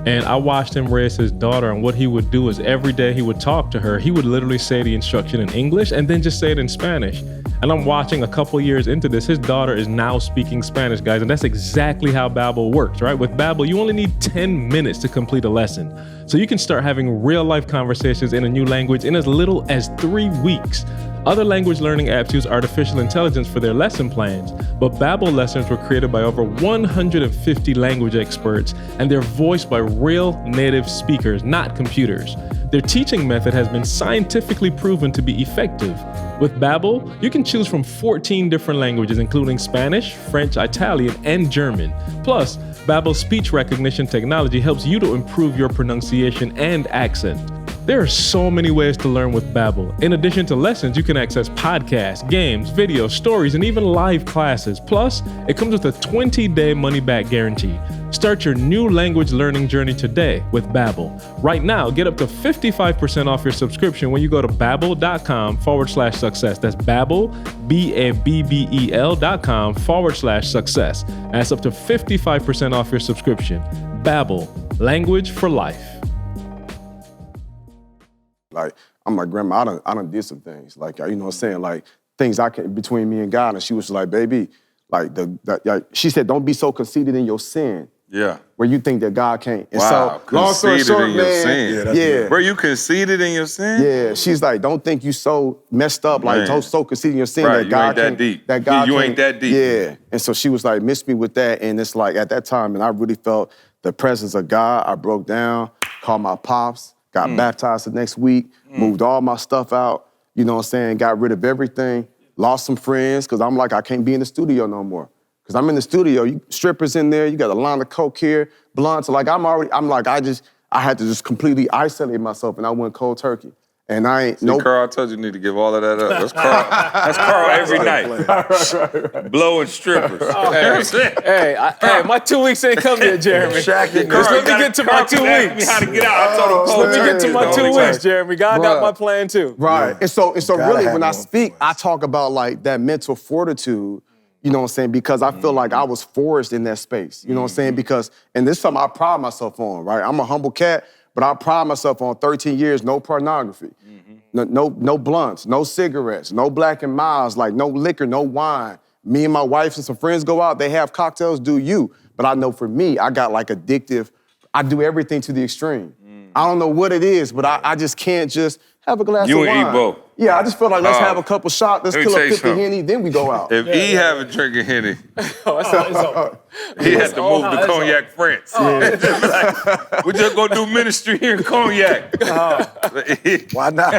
And I watched him raise his daughter, and what he would do is every day he would talk to her, he would literally say the instruction in English and then just say it in Spanish. And I'm watching a couple years into this, his daughter is now speaking Spanish, guys, and that's exactly how Babbel works, right? With Babbel, you only need 10 minutes to complete a lesson. So you can start having real-life conversations in a new language in as little as 3 weeks. Other language learning apps use artificial intelligence for their lesson plans, but Babbel lessons were created by over 150 language experts, and they're voiced by real native speakers, not computers. Their teaching method has been scientifically proven to be effective. With Babbel, you can choose from 14 different languages, including Spanish, French, Italian, and German. Plus, Babbel's speech recognition technology helps you to improve your pronunciation and accent. There are so many ways to learn with Babbel. In addition to lessons, you can access podcasts, games, videos, stories, and even live classes. Plus, it comes with a 20-day money-back guarantee. Start your new language learning journey today with Babbel. Right now, get up to 55% off your subscription when you go to babbel.com/success. That's Babbel, BABBEL.com/success. That's up to 55% off your subscription. Babbel, language for life. Like, I'm like, "Grandma, I done did some things." Like, you know what I'm saying? Like, things between me and God. And she was like, "Baby," like, she said, "Don't be so conceited in your sin Yeah. Where you think that God can't. And Wow. so, long story Conceited short, in your man, sin. yeah. Bro, you conceited in your sin? Yeah, she's like, don't think you so messed up, like Man. so conceited in your sin Right, that you God ain't that can't. deep. That God You can't. ain't that deep. Yeah, and so she was like, miss me with that, and it's like at that time, and I really felt the presence of God. I broke down, called my pops, got baptized the next week, moved all my stuff out. You know what I'm saying? Got rid of everything. Lost some friends because I'm like, I can't be in the studio no more. Because I'm in the studio, strippers in there, you got a line of coke here, blunts. Like I had to just completely isolate myself and I went cold turkey. And I ain't, See, Carl, I told you need to give all of that up. That's Carl. That's Carl every night. Blowing strippers. Hey, my 2 weeks ain't come yet, Jeremy. Carl, Let me get to my 2 weeks. Me how to get out. I told him, Let me get to my 2 weeks, Jeremy. God got my plan too. Right. Yeah. And so really when I more speak, I talk about like that mental fortitude, you know what I'm saying? Because I feel like I was forged in that space. You know what I'm saying? Because, and this is something I pride myself on, right? I'm a humble cat, but I pride myself on 13 years, no pornography, no blunts, no cigarettes, no Black and Milds, like no liquor, no wine. Me and my wife and some friends go out, they have cocktails, do you. But I know for me, I got like addictive, I do everything to the extreme. I don't know what it is, but I just can't just have a glass of wine. You and Ebo. Yeah, I just feel like let's have a couple shots, let's let me kill tell a you 50 something. Henny, then we go out. If E have a drink of Henny, he has to move to Cognac, France. Like, we're just gonna do ministry here in Cognac. Why not?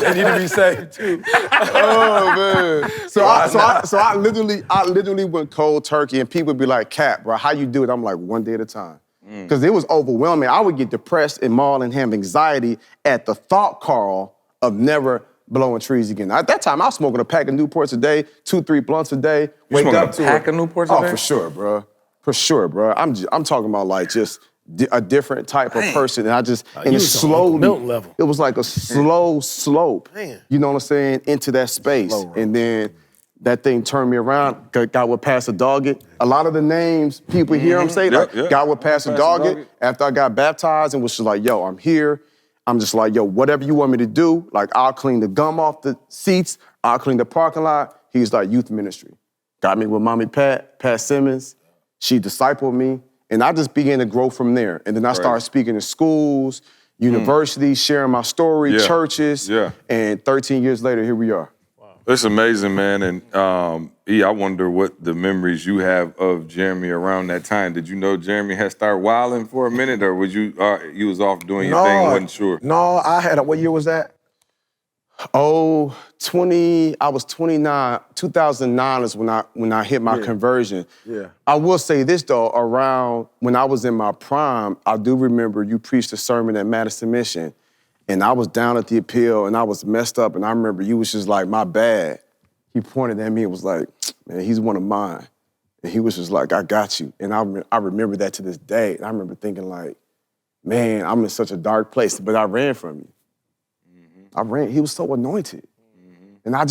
They need to be saved too. Oh man. So I literally went cold turkey and people would be like, Cap, bro, how you do it? I'm like, one day at a time. Because it was overwhelming. I would get depressed and maul and have anxiety at the thought, Carl, of never blowing trees again. At that time, I was smoking a pack of Newports a day, 2-3 blunts a day. You smoking a pack of Newports a day? Oh, for sure, bro. For sure, bro. I'm talking about like just a different type of person. And I just, and it slowly, level. it was like a slow slope, Man. you know what I'm saying, into that space. And then that thing turned me around. God would pass a dog it. A lot of the names people hear them say, like, God would pass a dog it. After I got baptized and was just like, yo, I'm here. I'm just like, yo, whatever you want me to do, like, I'll clean the gum off the seats. I'll clean the parking lot. He's like, youth ministry. Got me with Mommy Pat Simmons. She discipled me. And I just began to grow from there. And then I started speaking in schools, universities, sharing my story, churches. And 13 years later, here we are. It's amazing, man. And E, I wonder what the memories you have of Jeremy around that time. Did you know Jeremy had started wilding for a minute, or was you was off doing your thing and wasn't sure? No, what year was that? Oh, I was 29. 2009 is when I hit my conversion. Yeah. I will say this though, around when I was in my prime, I do remember you preached a sermon at Madison Mission. And I was down at the appeal and I was messed up. And I remember you was just like, my bad. He pointed at me and was like, man, he's one of mine. And he was just like, I got you. And I remember that to this day. And I remember thinking like, man, I'm in such a dark place, but I ran from you. I ran, he was so anointed. And I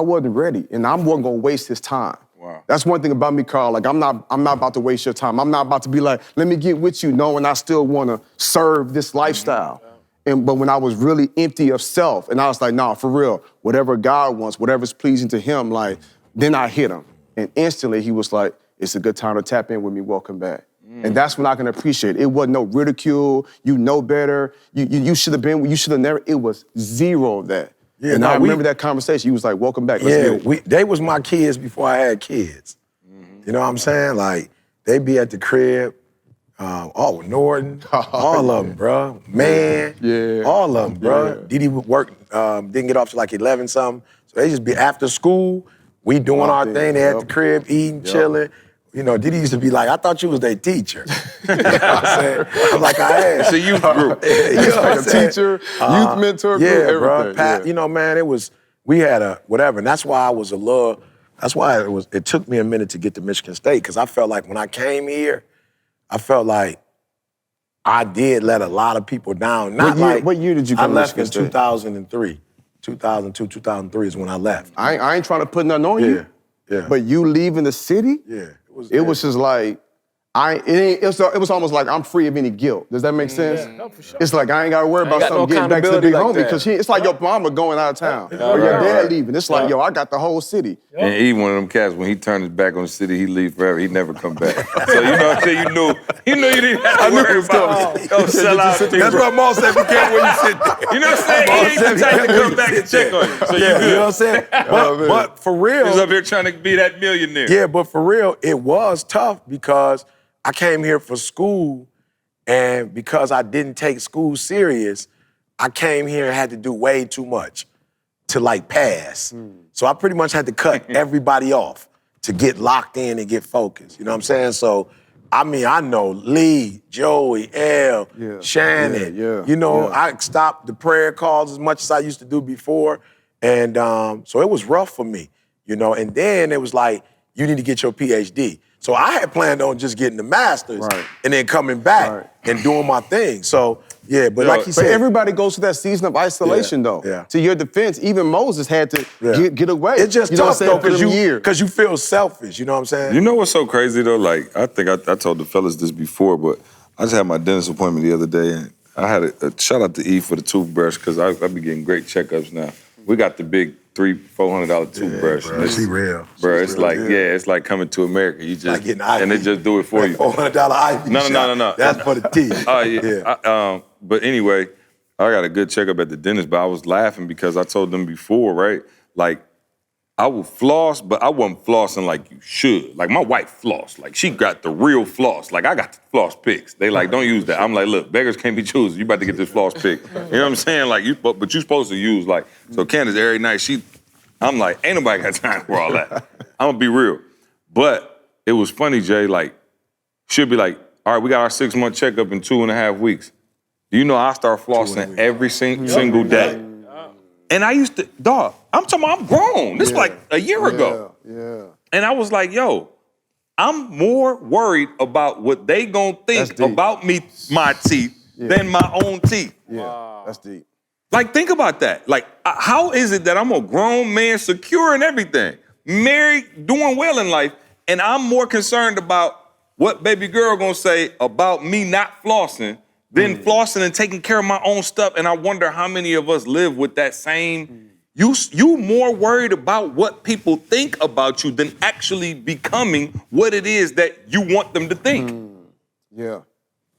wasn't ready. And I wasn't gonna waste his time. Wow. That's one thing about me, Carl. Like, I'm not about to waste your time. I'm not about to be like, let me get with you, knowing I still wanna serve this lifestyle. But when I was really empty of self, and I was like, nah, for real, whatever God wants, whatever's pleasing to him, like, then I hit him. And instantly he was like, it's a good time to tap in with me, welcome back. And that's when I can appreciate it. It wasn't no ridicule, you know better, you should have never, it was zero of that. Yeah, and I remember that conversation, he was like, welcome back, let's get it. They was my kids before I had kids. You know what I'm saying? Like, they be at the crib, Norton, all of them, bro. Man, all of them, bro. Didi would work, didn't get off till like 11 something. So they just be after school, we doing our thing. They at the crib, eating, chilling. You know, Didi used to be like, I thought you was their teacher. You know what I'm saying? I'm like, I am. It's a youth group. He's like a teacher, youth mentor group, everything. Bro. Pat, you know, man, we had a whatever. And that's why it took me a minute to get to Michigan State, because I felt like when I came here, I felt like I did let a lot of people down. What year did you come to Michigan Michigan State? 2003. 2002, 2003 is when I left. I ain't trying to put nothing on you. Yeah. But you leaving the city? Yeah. It was just like, it was almost like I'm free of any guilt. Does that make sense? Yeah, no, for sure. It's like I ain't got to worry about got something no getting back to the big accountability homie like because that. it's like your mama going out of town or your dad leaving. It's like, yo, I got the whole city. And he one of them cats, when he turned his back on the city, he leave forever. He never come back. So you know what I'm saying? You knew you didn't have to worry about sell out. That's what Mom said. Be careful when you sit there. You know what I'm saying? He ain't the type to come back and check on you. So you You good. know what I'm saying? But for real, He was up here trying to be that millionaire. yeah, but for real, it was tough because I came here for school, and because I didn't take school serious, I came here and had to do way too much to like pass. So I pretty much had to cut everybody off to get locked in and get focused. You know what I'm saying? So, I mean, I know Lee, Joey, L, Shannon. You know, I stopped the prayer calls as much as I used to do before. And so it was rough for me, you know. And then it was like, you need to get your PhD. So I had planned on just getting the master's and then coming back and doing my thing. So, yeah, but like he said. But everybody goes through that season of isolation, though. Yeah. To your defense, even Moses had to get away. It's just you know tough, what I'm saying, though, for because you feel selfish, you know what I'm saying? You know what's so crazy, though? Like, I think I told the fellas this before, but I just had my dentist appointment the other day, and I had a shout out to E for the toothbrush, because I be getting great checkups now. We got the big $300-400 toothbrush. Bro, she real. Bro, it's like, it's like coming to America. You just, Like getting IV. and they just do it for you. $400 IV No. That's for the teeth. Oh, yeah. But anyway, I got a good checkup at the dentist, but I was laughing because I told them before, right? Like, I would floss, but I wasn't flossing like you should. Like, my wife flossed. Like, she got the real floss. Like, I got the floss picks. They like, don't use that. I'm like, look, beggars can't be choosers. You about to get this floss pick. You know what I'm saying? Like, but you supposed to use, like, so Candace, every night, I'm like, ain't nobody got time for all that. I'm gonna be real. But it was funny, Jay, like, she'll be like, all right, we got our 6-month checkup in 2.5 weeks. Do you know I start flossing every single day? And I used to, I'm talking about I'm grown. This is like a year ago. And I was like, yo, I'm more worried about what they gonna think about me, my teeth, than my own teeth. That's deep. Like, think about that. Like, how is it that I'm a grown man, secure in everything, married, doing well in life, and I'm more concerned about what baby girl gonna say about me not flossing than flossing and taking care of my own stuff? And I wonder how many of us live with that same, you more worried about what people think about you than actually becoming what it is that you want them to think.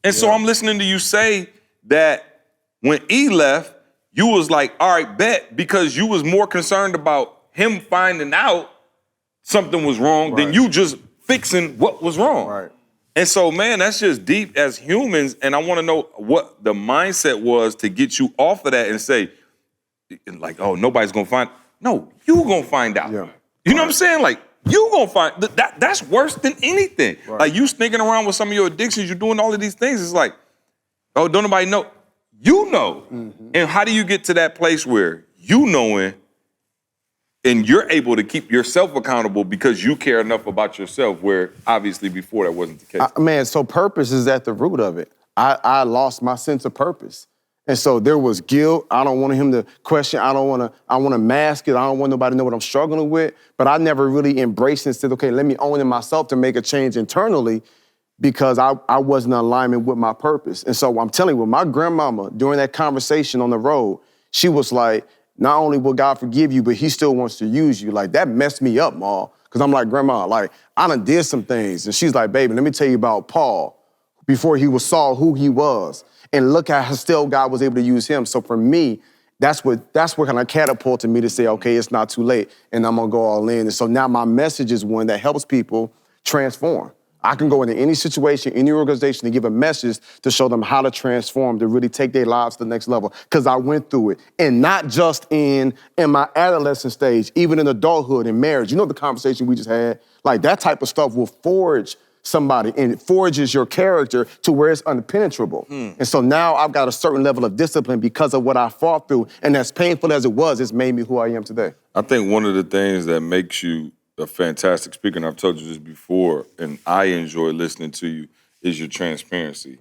And so I'm listening to you say that when E left, you was like, all right, bet, because you was more concerned about him finding out something was wrong than you just fixing what was wrong. And so, man, that's just deep as humans, and I want to know what the mindset was to get you off of that and say, like, oh, nobody's gonna find. No, you gonna find out. You know what I'm saying? Like, you gonna find that's worse than anything. Like, you sneaking around with some of your addictions, you're doing all of these things. It's like, oh, don't nobody know. You know. And how do you get to that place where you knowing and you're able to keep yourself accountable because you care enough about yourself, where obviously before that wasn't the case? Man, so purpose is at the root of it. I lost my sense of purpose. And so there was guilt. I don't want him to question. I want to mask it. I don't want nobody to know what I'm struggling with. But I never really embraced it and said, okay, let me own it myself to make a change internally, because I wasn't in alignment with my purpose. And so I'm telling you, with my grandmama, during that conversation on the road, she was like, not only will God forgive you, but he still wants to use you. Like, that messed me up, Ma. Because I'm like, Grandma, like, I done did some things. And she's like, baby, let me tell you about Paul before he was Saul, who he was. And look how still God was able to use him. So for me, that's what kind of catapulted me to say, okay, it's not too late, and I'm gonna go all in. And so now my message is one that helps people transform. I can go into any situation, any organization, and give a message to show them how to transform, to really take their lives to the next level, because I went through it. And not just in my adolescent stage, even in adulthood and marriage. You know the conversation we just had? Like, that type of stuff will forge somebody, and it forges your character to where it's unpenetrable. And so now I've got a certain level of discipline because of what I fought through, and as painful as it was, it's made me who I am today. I think one of the things that makes you a fantastic speaker, and I've told you this before, and I enjoy listening to you, is your transparency.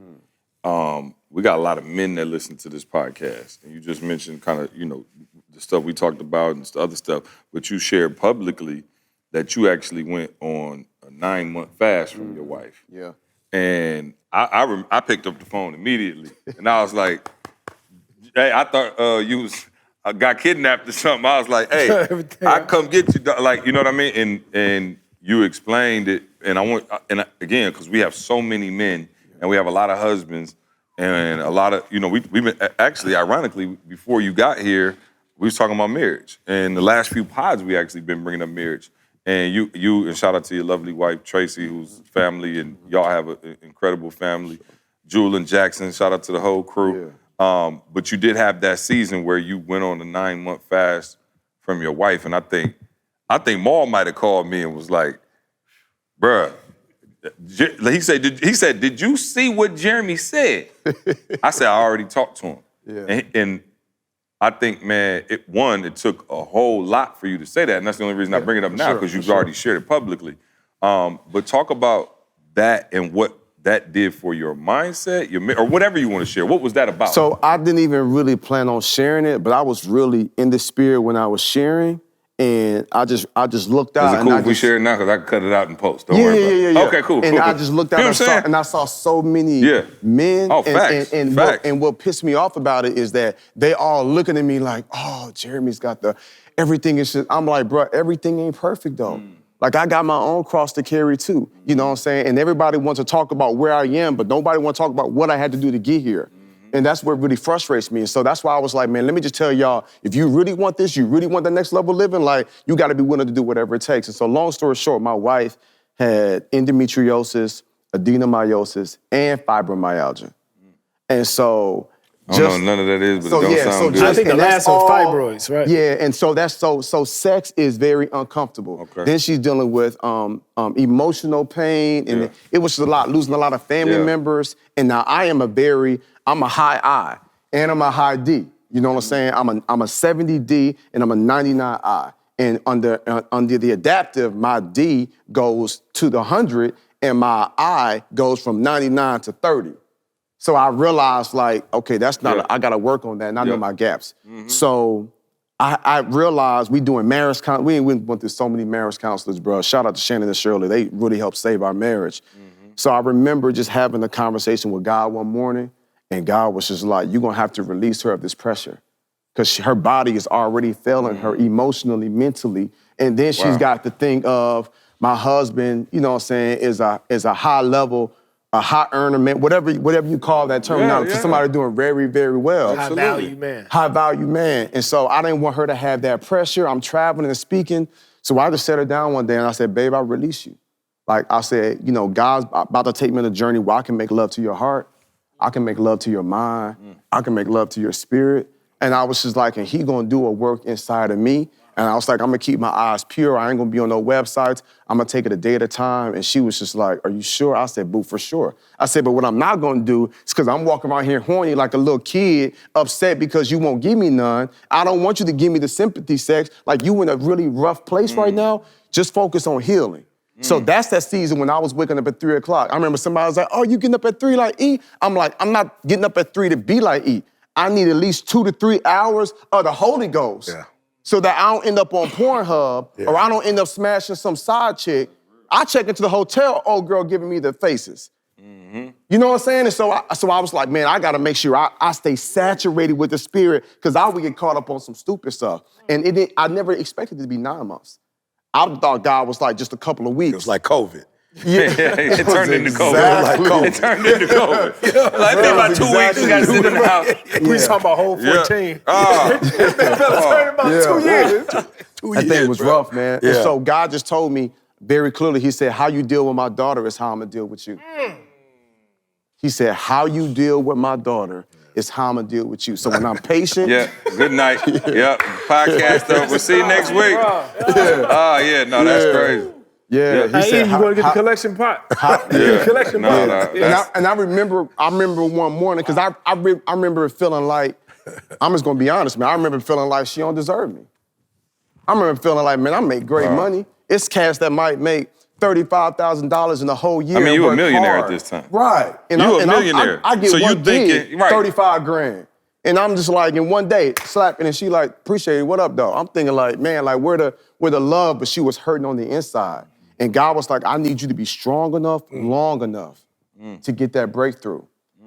We got a lot of men that listen to this podcast, and you just mentioned kind of, the stuff we talked about and other stuff, but you shared publicly that you actually went on a 9-month fast from your wife. And I picked up the phone immediately. And I was like, hey, I thought you got kidnapped or something. I was like, hey, I come get you. Like, you know what I mean? And you explained it. And again, because we have so many men and we have a lot of husbands and a lot of, we've been, actually, ironically, before you got here, we was talking about marriage. And the last few pods, we actually been bringing up marriage. And you, and shout out to your lovely wife, Tracy, who's family, and y'all have an incredible family. Jewel and Jackson, shout out to the whole crew. Yeah. But you did have that season where you went on a 9-month fast from your wife. And I think Maul might have called me and was like, bruh, he said, did you see what Jeremy said? I said, I already talked to him. Yeah. And I think, man, it took a whole lot for you to say that, and that's the only reason I bring it up now, because you've already shared it publicly. But talk about that and what that did for your mindset, or whatever you want to share. What was that about? So I didn't even really plan on sharing it, but I was really in the spirit when I was sharing, and I just looked out. Is it cool if we share it now? Because I can cut it out and post. Don't worry about it. Okay, cool. And I just looked out and I saw so many men. Oh, facts. And what pissed me off about it is that they all looking at me like, oh, Jeremy's got everything is just, I'm like, bro, everything ain't perfect though. Like, I got my own cross to carry too, you know what I'm saying? And everybody wants to talk about where I am, but nobody wants to talk about what I had to do to get here. And that's what really frustrates me. And so that's why I was like, man, let me just tell y'all, if you really want this, you really want the next level of living, like, you gotta be willing to do whatever it takes. And so long story short, my wife had endometriosis, adenomyosis, and fibromyalgia. And so, I don't know none of that is, but it don't sound good. I think the last one fibroids, right? Yeah, and so that's so sex is very uncomfortable. Okay. Then she's dealing with emotional pain, and it was just a lot, losing a lot of family members. And now I'm a high I, and I'm a high D. You know what I'm saying? I'm a 70 D, and I'm a 99 I. And under the adaptive, my D goes to the 100, and my I goes from 99 to 30. So I realized, like, okay, that's not, I gotta work on that, and I know my gaps. So I realized we doing marriage counseling. We went through so many marriage counselors, bro. Shout out to Shannon and Shirley. They really helped save our marriage. So I remember just having a conversation with God one morning, and God was just like, you're gonna have to release her of this pressure, because her body is already failing her emotionally, mentally. And then she's got to think of my husband, you know what I'm saying, is a high level, a high earner man, whatever you call that terminology, for somebody doing very, very well. High value man. High value man. And so I didn't want her to have that pressure. I'm traveling and speaking. So I just sat her down one day and I said, babe, I release you. Like I said, you know, God's about to take me on a journey where I can make love to your heart. I can make love to your mind. I can make love to your spirit. And I was just like, and he gonna do a work inside of me. And I was like, I'm gonna keep my eyes pure. I ain't gonna be on no websites. I'm gonna take it a day at a time. And she was just like, are you sure? I said, boo, for sure. I said, but what I'm not gonna do is, because I'm walking around here horny like a little kid, upset because you won't give me none. I don't want you to give me the sympathy sex. Like, you in a really rough place right now. Just focus on healing. So that's that season when I was waking up at 3 o'clock. I remember somebody was like, oh, you getting up at 3 like E? I'm like, I'm not getting up at 3 to be like E. I need at least 2 to 3 hours of the Holy Ghost. So that I don't end up on Pornhub, or I don't end up smashing some side chick. I check into the hotel, old girl giving me the faces. You know what I'm saying? And so I was like, man, I gotta make sure I stay saturated with the spirit, because I would get caught up on some stupid stuff. And I never expected it to be 9 months. I thought God was like just a couple of weeks. It was like COVID. Yeah, it turned into COVID. It turned into COVID. Like, about 2 weeks, we got to sit in the house. We talking about whole 14. It's been about 2 years. That thing was rough, man. And so God just told me very clearly, he said, how you deal with my daughter is how I'm gonna deal with you. He said, how you deal with my daughter is how I'm gonna deal with you. So when I'm patient. Good night. Podcast over. We'll see you next week. That's crazy. He said, you want to get the collection pot? Collection pot. And I remember one morning, because I remember feeling like, I'm just gonna be honest, man. I remember feeling like she don't deserve me. I remember feeling like, man, I make great money. It's cats that might make $35,000 in a whole year. I mean, you a millionaire at this time. Right. And you a millionaire. I get so one you thinking, gig, 35 grand. And I'm just like, in one day, slapping, and she like, appreciate it, what up, though? I'm thinking like, man, like, where the love, but she was hurting on the inside. And God was like, I need you to be strong enough, long enough, to get that breakthrough.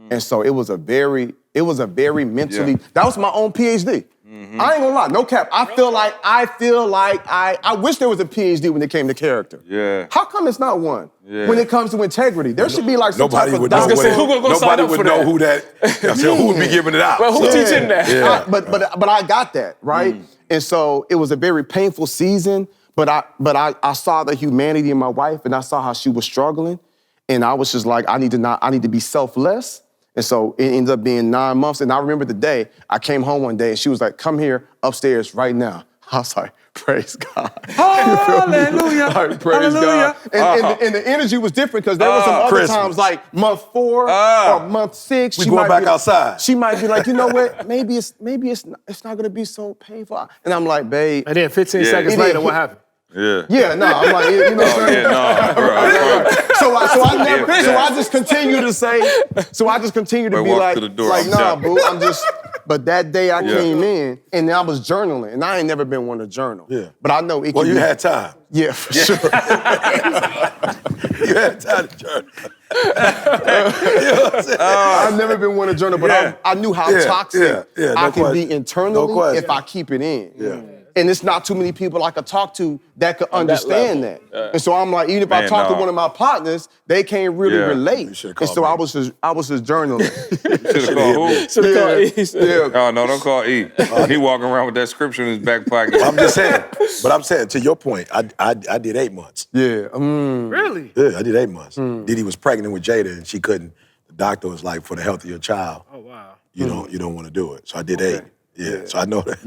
And so it was a very mentally, that was my own PhD. I ain't gonna lie, no cap. I feel like I wish there was a PhD when it came to character. Yeah. How come it's not one? Yeah. When it comes to integrity, there should be like some Nobody type of would know. Nobody would know who who that. Who would be giving it out? Well, who's teaching that? Yeah. But I got that, right? And so it was a very painful season, but I saw the humanity in my wife and I saw how she was struggling. And I was just like, I need to be selfless. And so it ended up being 9 months. And I remember the day, I came home one day and she was like, come here upstairs right now. I was like, praise God. Hallelujah. Like, praise God. And the energy was different because there were some other Christmas. times like month 4 or month 6. We going back outside. She might be like, you know what? Maybe it's not gonna be so painful. And I'm like, babe. And then 15 seconds later, what happened? Yeah. Yeah, no, I'm like, you know what I'm saying? Yeah, no, bro. So I just continue to say, be walk like, to the door, like, I'm nah, done. boo, but that day I came in and I was journaling and I ain't never been one to journal. Yeah. But I know it Well, can you be- had time. Yeah, for sure. You had time to journal. I've never been one to journal, but I knew how toxic no I can question. be internally No question. if I keep it in. Yeah. And it's not too many people I could talk to that could understand that. And so I'm like, even if I Man, talk to no. one of my partners, they can't really Yeah. relate. You should've And called so me. I was just journaling. Should've called who? Should've called E. Yeah. Oh, no, don't call E. He walking around with that scripture in his back pocket. I'm just saying. But I'm saying, to your point, I did 8 months. Yeah. Really? Yeah, I did 8 months. Didi was pregnant with Jada and she couldn't. The doctor was like, for the health of your child, Oh, wow. you don't want to do it. So I did 8. Yeah, so I know that.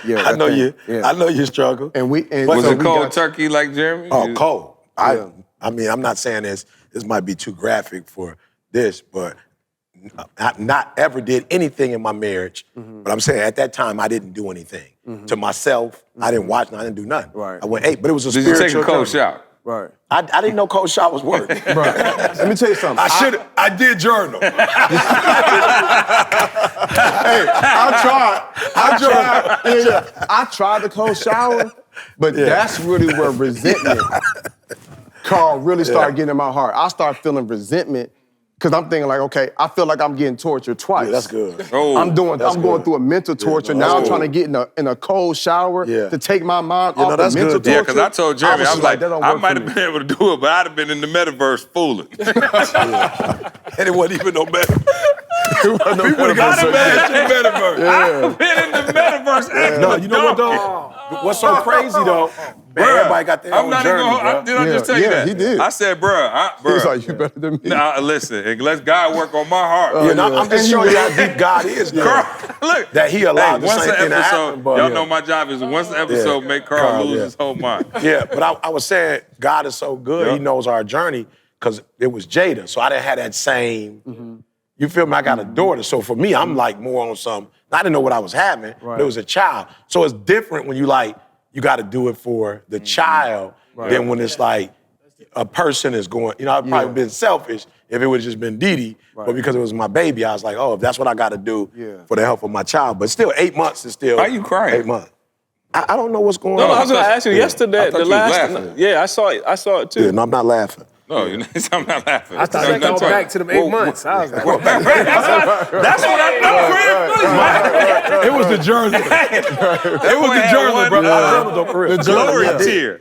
Yeah, I know that you. thing. Yeah. I know you struggle. And Was so it we cold got- turkey like Jeremy? Oh, cold. Yeah. I mean, I'm not saying this might be too graphic for this, but I not ever did anything in my marriage. But I'm saying at that time, I didn't do anything. To myself, I didn't watch, I didn't do nothing. Right. I went 8, but it was a Did you spiritual take a cold journey. shower? Right. I didn't know cold showers work. Right. Let me tell you something. I did journal. I tried the cold shower, but that's really where resentment, Carl, really started getting in my heart. I started feeling resentment because I'm thinking like, okay, I feel like I'm getting tortured twice. Yeah, that's good. Oh, I'm going good. through a mental torture. no, Now I'm that's trying to good. get in a cold shower Yeah. to take my mind You know, off the that's mental good. torture. Yeah, because I told Jeremy, I was just like, that don't I work might for have me. been able to do it, but I'd have been in the metaverse fooling. And it wasn't even no better. I'd have been in the metaverse. I'd have been in the metaverse. No, you know what though? What's so crazy though? Man, everybody got their I'm own not journey, even bro. gonna, did I just tell you Yeah, that? he did. I said, bruh, He's like, you better than me. Nah, listen, and let God work on my heart. Yeah, no, I'm just showing you how deep God is, though. Carl, look, That he allowed the once same an thing to episode, happen, but y'all know my job is once an episode make Carl lose his whole mind. Yeah, but I was saying God is so good. Yeah. He knows our journey because it was Jada. So I didn't have that same, you feel me? I got a daughter. So for me, I'm like more on some, I didn't know what I was having, but it was a child. So it's different when you like, you got to do it for the child than when it's like a person is going, you know, I'd probably been selfish if it would have just been Didi, but because it was my baby, I was like, oh, if that's what I got to do for the health of my child. But still, 8 months is still. Why you crying? 8 months. I don't know what's going No, on. I was going to ask you I yesterday, thought the you was last. laughing. Yeah, I saw it too. Yeah, no, I'm not laughing. No, I'm not laughing. I thought they going back to them 8 months. I was like, That's what I know. It was the journey. It was the journey, bro. The Glory tear.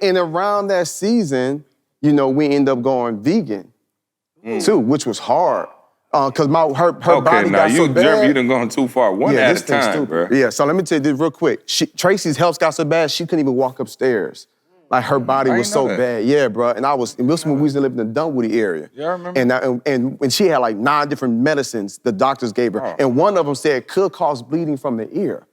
And around that season, you know, we end up going vegan too, which was hard. Cause her body now got so bad. Jeremy, you done gone too far. One at this a thing's time, stupid. bro. Yeah, so let me tell you this real quick. Tracy's health got so bad, she couldn't even walk upstairs. Like her body I was didn't so know that. bad. Yeah, bro. And this when we used to live in the Dunwoody area. Yeah, I remember. And when she had like 9 different medicines the doctors gave her. Oh. And one of them said it could cause bleeding from the ear.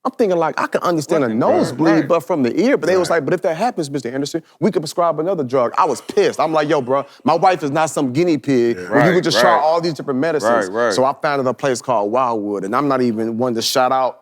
I'm thinking like, I can understand a Right, nosebleed, right. but from the ear. But they was like, but if that happens, Mr. Anderson, we could prescribe another drug. I was pissed. I'm like, yo, bro, my wife is not some guinea pig where you Right, could just try right. all these different medicines. Right. So I founded a place called Wildwood. And I'm not even one to shout out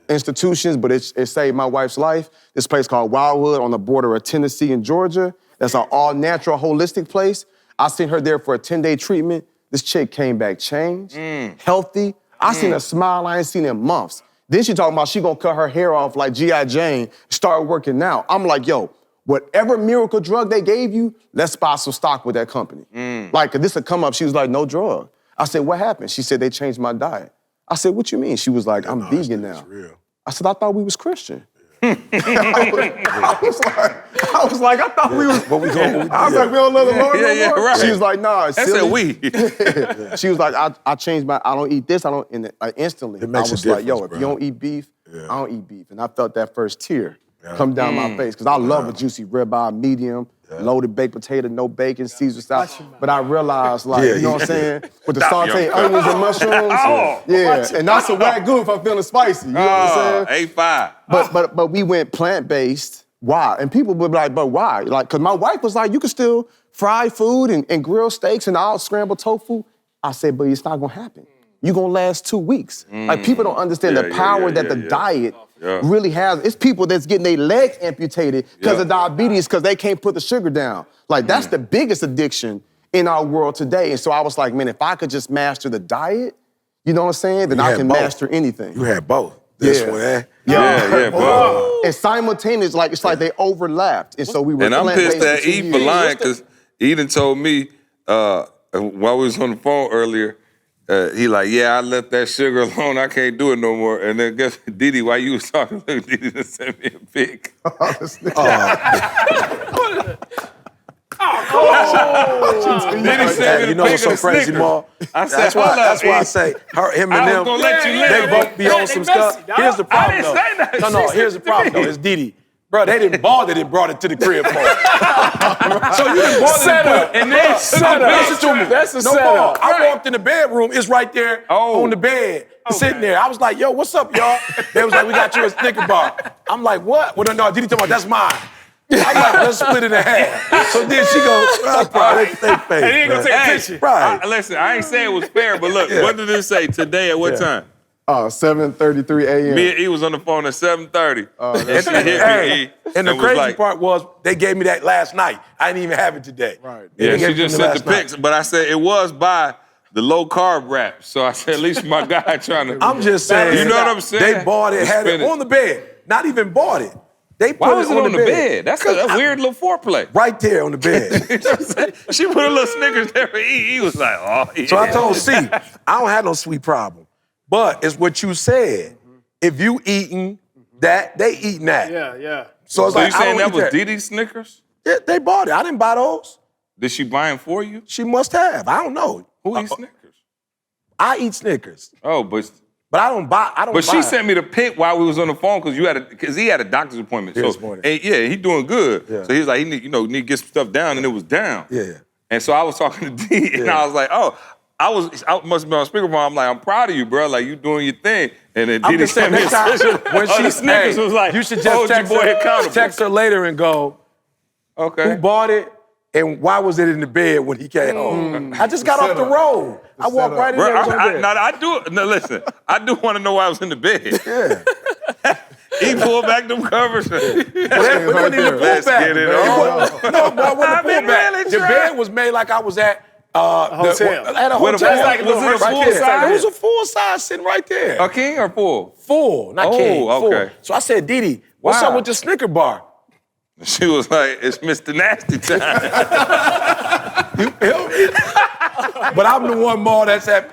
institutions, but it saved my wife's life. This place called Wildwood on the border of Tennessee and Georgia. That's an all-natural, holistic place. I seen her there for a 10-day treatment. This chick came back changed, healthy. I seen her smile I ain't seen in months. Then she talking about she gonna cut her hair off like G.I. Jane, start working out. I'm like, yo, whatever miracle drug they gave you, let's buy some stock with that company. Like, this would come up, she was like, no drug. I said, what happened? She said, they changed my diet. I said, what you mean? She was like, I'm vegan now. Real. I said, I thought we was Christian. I was like, I thought we was. I was like, we don't love the Lord no more? Right. She was like, nah, it's silly. we. She was like, I changed I don't eat this, and instantly, It makes I was a like, yo, difference, if you bro. don't eat beef, I don't eat beef. And I felt that first tear come down my face, because I love a juicy ribeye, medium, loaded baked potato, no bacon, Caesar salad. But I realized, like, you know what I'm saying? With the sauteed onions and mushrooms. And that's a wagyu if I'm feeling spicy. You know what I'm saying? A5. But we went plant-based. Why? And people would be like, but why? Like, because my wife was like, you can still fry food and grill steaks and I'll scramble tofu. I said, but it's not gonna happen. You're gonna last 2 weeks. Like, people don't understand the power that the diet really has. It's people that's getting their legs amputated because of diabetes because they can't put the sugar down. Like, that's the biggest addiction in our world today. And so I was like, man, if I could just master the diet, you know what I'm saying, then I can master anything. You had both. This one, Yeah. And simultaneous, like, it's like they overlapped. And so we were And I'm pissed at plant-based E for lying because E done told me while we was on the phone earlier, he like, yeah, I left that sugar alone. I can't do it no more. And then guess what, Didi, while you was talking, look, Didi just sent me a pic. You know what's so crazy, Ma? That's why I say him and them. They both be on some stuff. Here's the problem, though. No, here's the problem, though. It's Didi. Bro, they didn't bother and brought it to the crib for it. So you didn't bother and then listen to me. That's a no setup. more. I walked in the bedroom. It's right there on the bed, sitting there. I was like, yo, what's up, y'all? They was like, we got you a Snicker bar. I'm like, what? Well, no, Didi told me, that's mine. I'm like, let's split it in half. So then she goes, they fake. And he ain't gonna take a picture. Right. Listen, I ain't saying it was fair, but look, what did it say today at what time? 7:33 a.m. Me and E was on the phone at 7:30. And she hit me, E. And the was crazy like, part was they gave me that last night. I didn't even have it today. Right. yeah, They she gave it just to me sent the last pics, but I said it was by the low carb wrap. So I said, at least my guy trying to. I'm just saying. You know what I'm saying? They bought it, had it on the bed. Not even bought it. They put Why was it on the bed? bed? That's a weird little foreplay. Right there on the bed. She put a little Snickers there for E. He was like, oh, yeah. So I told C, I don't have no sweet problem. But it's what you said. If you eating that, they eating that. Yeah. So it's So like, you I saying don't that eat was Didi Snickers? Yeah, they bought it. I didn't buy those. Did she buy them for you? She must have. I don't know. Who eats Snickers? I eat Snickers. Oh, but I don't buy. But she sent me the pic while we was on the phone because he had a doctor's appointment. This So morning. and he doing good. Yeah. So he was like, he need to get some stuff down, and it was down. Yeah. And so I was talking to D, and I was like, oh, I must have been on speakerphone. I'm like, I'm proud of you, bro. Like, you doing your thing. And then Didi sent me a picture. When she Snickers was like, you should hold just your boy accountable. text her later and go, Okay. who bought it and why was it in the bed when he came home? I just got off the road. I walked right in Bro, there. It was on the bed. listen, I do want to know why I was in the bed. Yeah. He pulled back them covers. Well, it wasn't in the Let's pullback. get it It on. wasn't- No, boy, it wasn't I've the been pullback. really The trying. bed was made like I was at hotel. At a With a hotel. pool? Like a little Was it a right full there. size? It was a full size sitting right there. A king or full? Full, not Oh, king. Full. okay. So I said, Didi, what's Wow. up with the Snicker bar? She was like, it's Mr. Nasty time. You feel me? But I'm the one more that's at.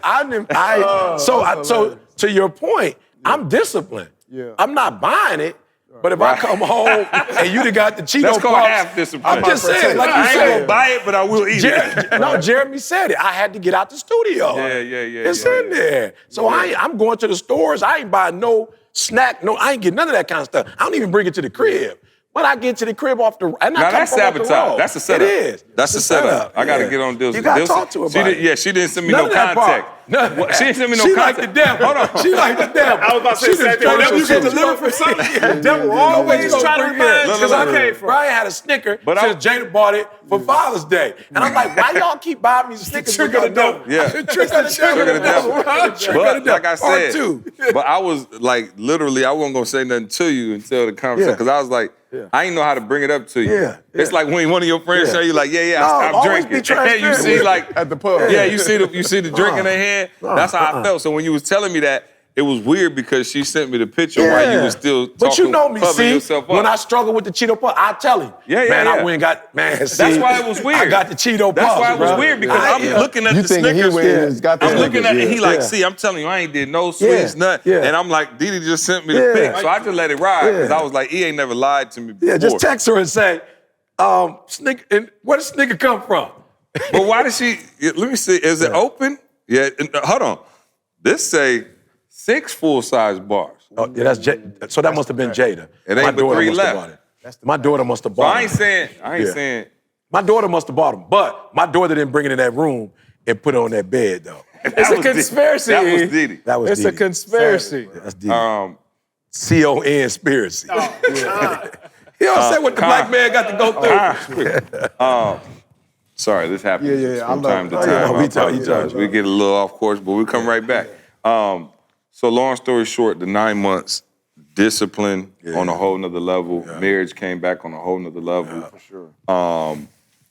So to your point, I'm disciplined. Yeah. I'm not buying it. But if I come home and you done got the Cheeto That's called Puffs, half discipline. I'm just saying, like you I ain't said. gonna buy it, but I will eat it. No, Jeremy said it. I had to get out the studio. Yeah. It's in there. So I'm going to the stores. I ain't buying no snack. No, I ain't getting none of that kind of stuff. I don't even bring it to the crib. When I get to the crib off the, and Now I come that's from off the sabotage. road. That's a setup. It is. That's It's a setup. I gotta yeah. get on Dilson. You gotta talk to her about it. She didn't send me None no of that contact. part. None. She didn't send me no She contact. like the devil. Hold on. She like the devil. I was about to say, She done Samuel, stole you some get shit. delivered from something. The devil always trying to remind you Because where I came from. Brian had a Snicker But since Jada bought it for Father's Day. And I'm like, why y'all keep buying me Snickers? Trick of the devil. Yeah. The trick of the devil. Trick of the devil. But like I Part said, two. but I was like, literally, I wasn't gonna say nothing to you until the conversation, Yeah. because I was like, I didn't know how to bring it up to you. Yeah. It's like when one of your friends Yeah. tell you, like, I No, stopped always be drinking. And you transparent. see, like, At the pub. you see the drink in their hand. That's how I felt. So when you was telling me that, it was weird because she sent me the picture while you was still talking, but you know me, puffing see, yourself up. when I struggle with the Cheeto Puff, I tell him. Man, I went and got, see. That's why it was weird. I got the Cheeto Puff. That's why it was weird because I'm looking at the Snickers. I'm looking at it, he like, see, I'm telling you, I ain't did no sweets, nothing. And I'm like, Didi just sent me the pic. So I just let it ride because I was like, he ain't never lied to me before. Yeah, just text her and say, Snicker, and where does Snicker come from? But why did she, let me see, is it open? Yeah, hold on. This say 6 full-size bars. Oh, yeah, so that must have been Jada. It ain't but 3 left. My daughter must have bought them. I ain't saying. My daughter must have bought them, but my daughter didn't bring it in that room and put it on that bed, though. It's a conspiracy. That was Didi. It's a conspiracy. That's Didi. C-O-N-spiracy. You don't say what the black man got to go through. Sorry, this happens from time to time. We get a little off course, but we come right back. So long story short, the 9 months, discipline on a whole nother level. Marriage came back on a whole nother level. For sure.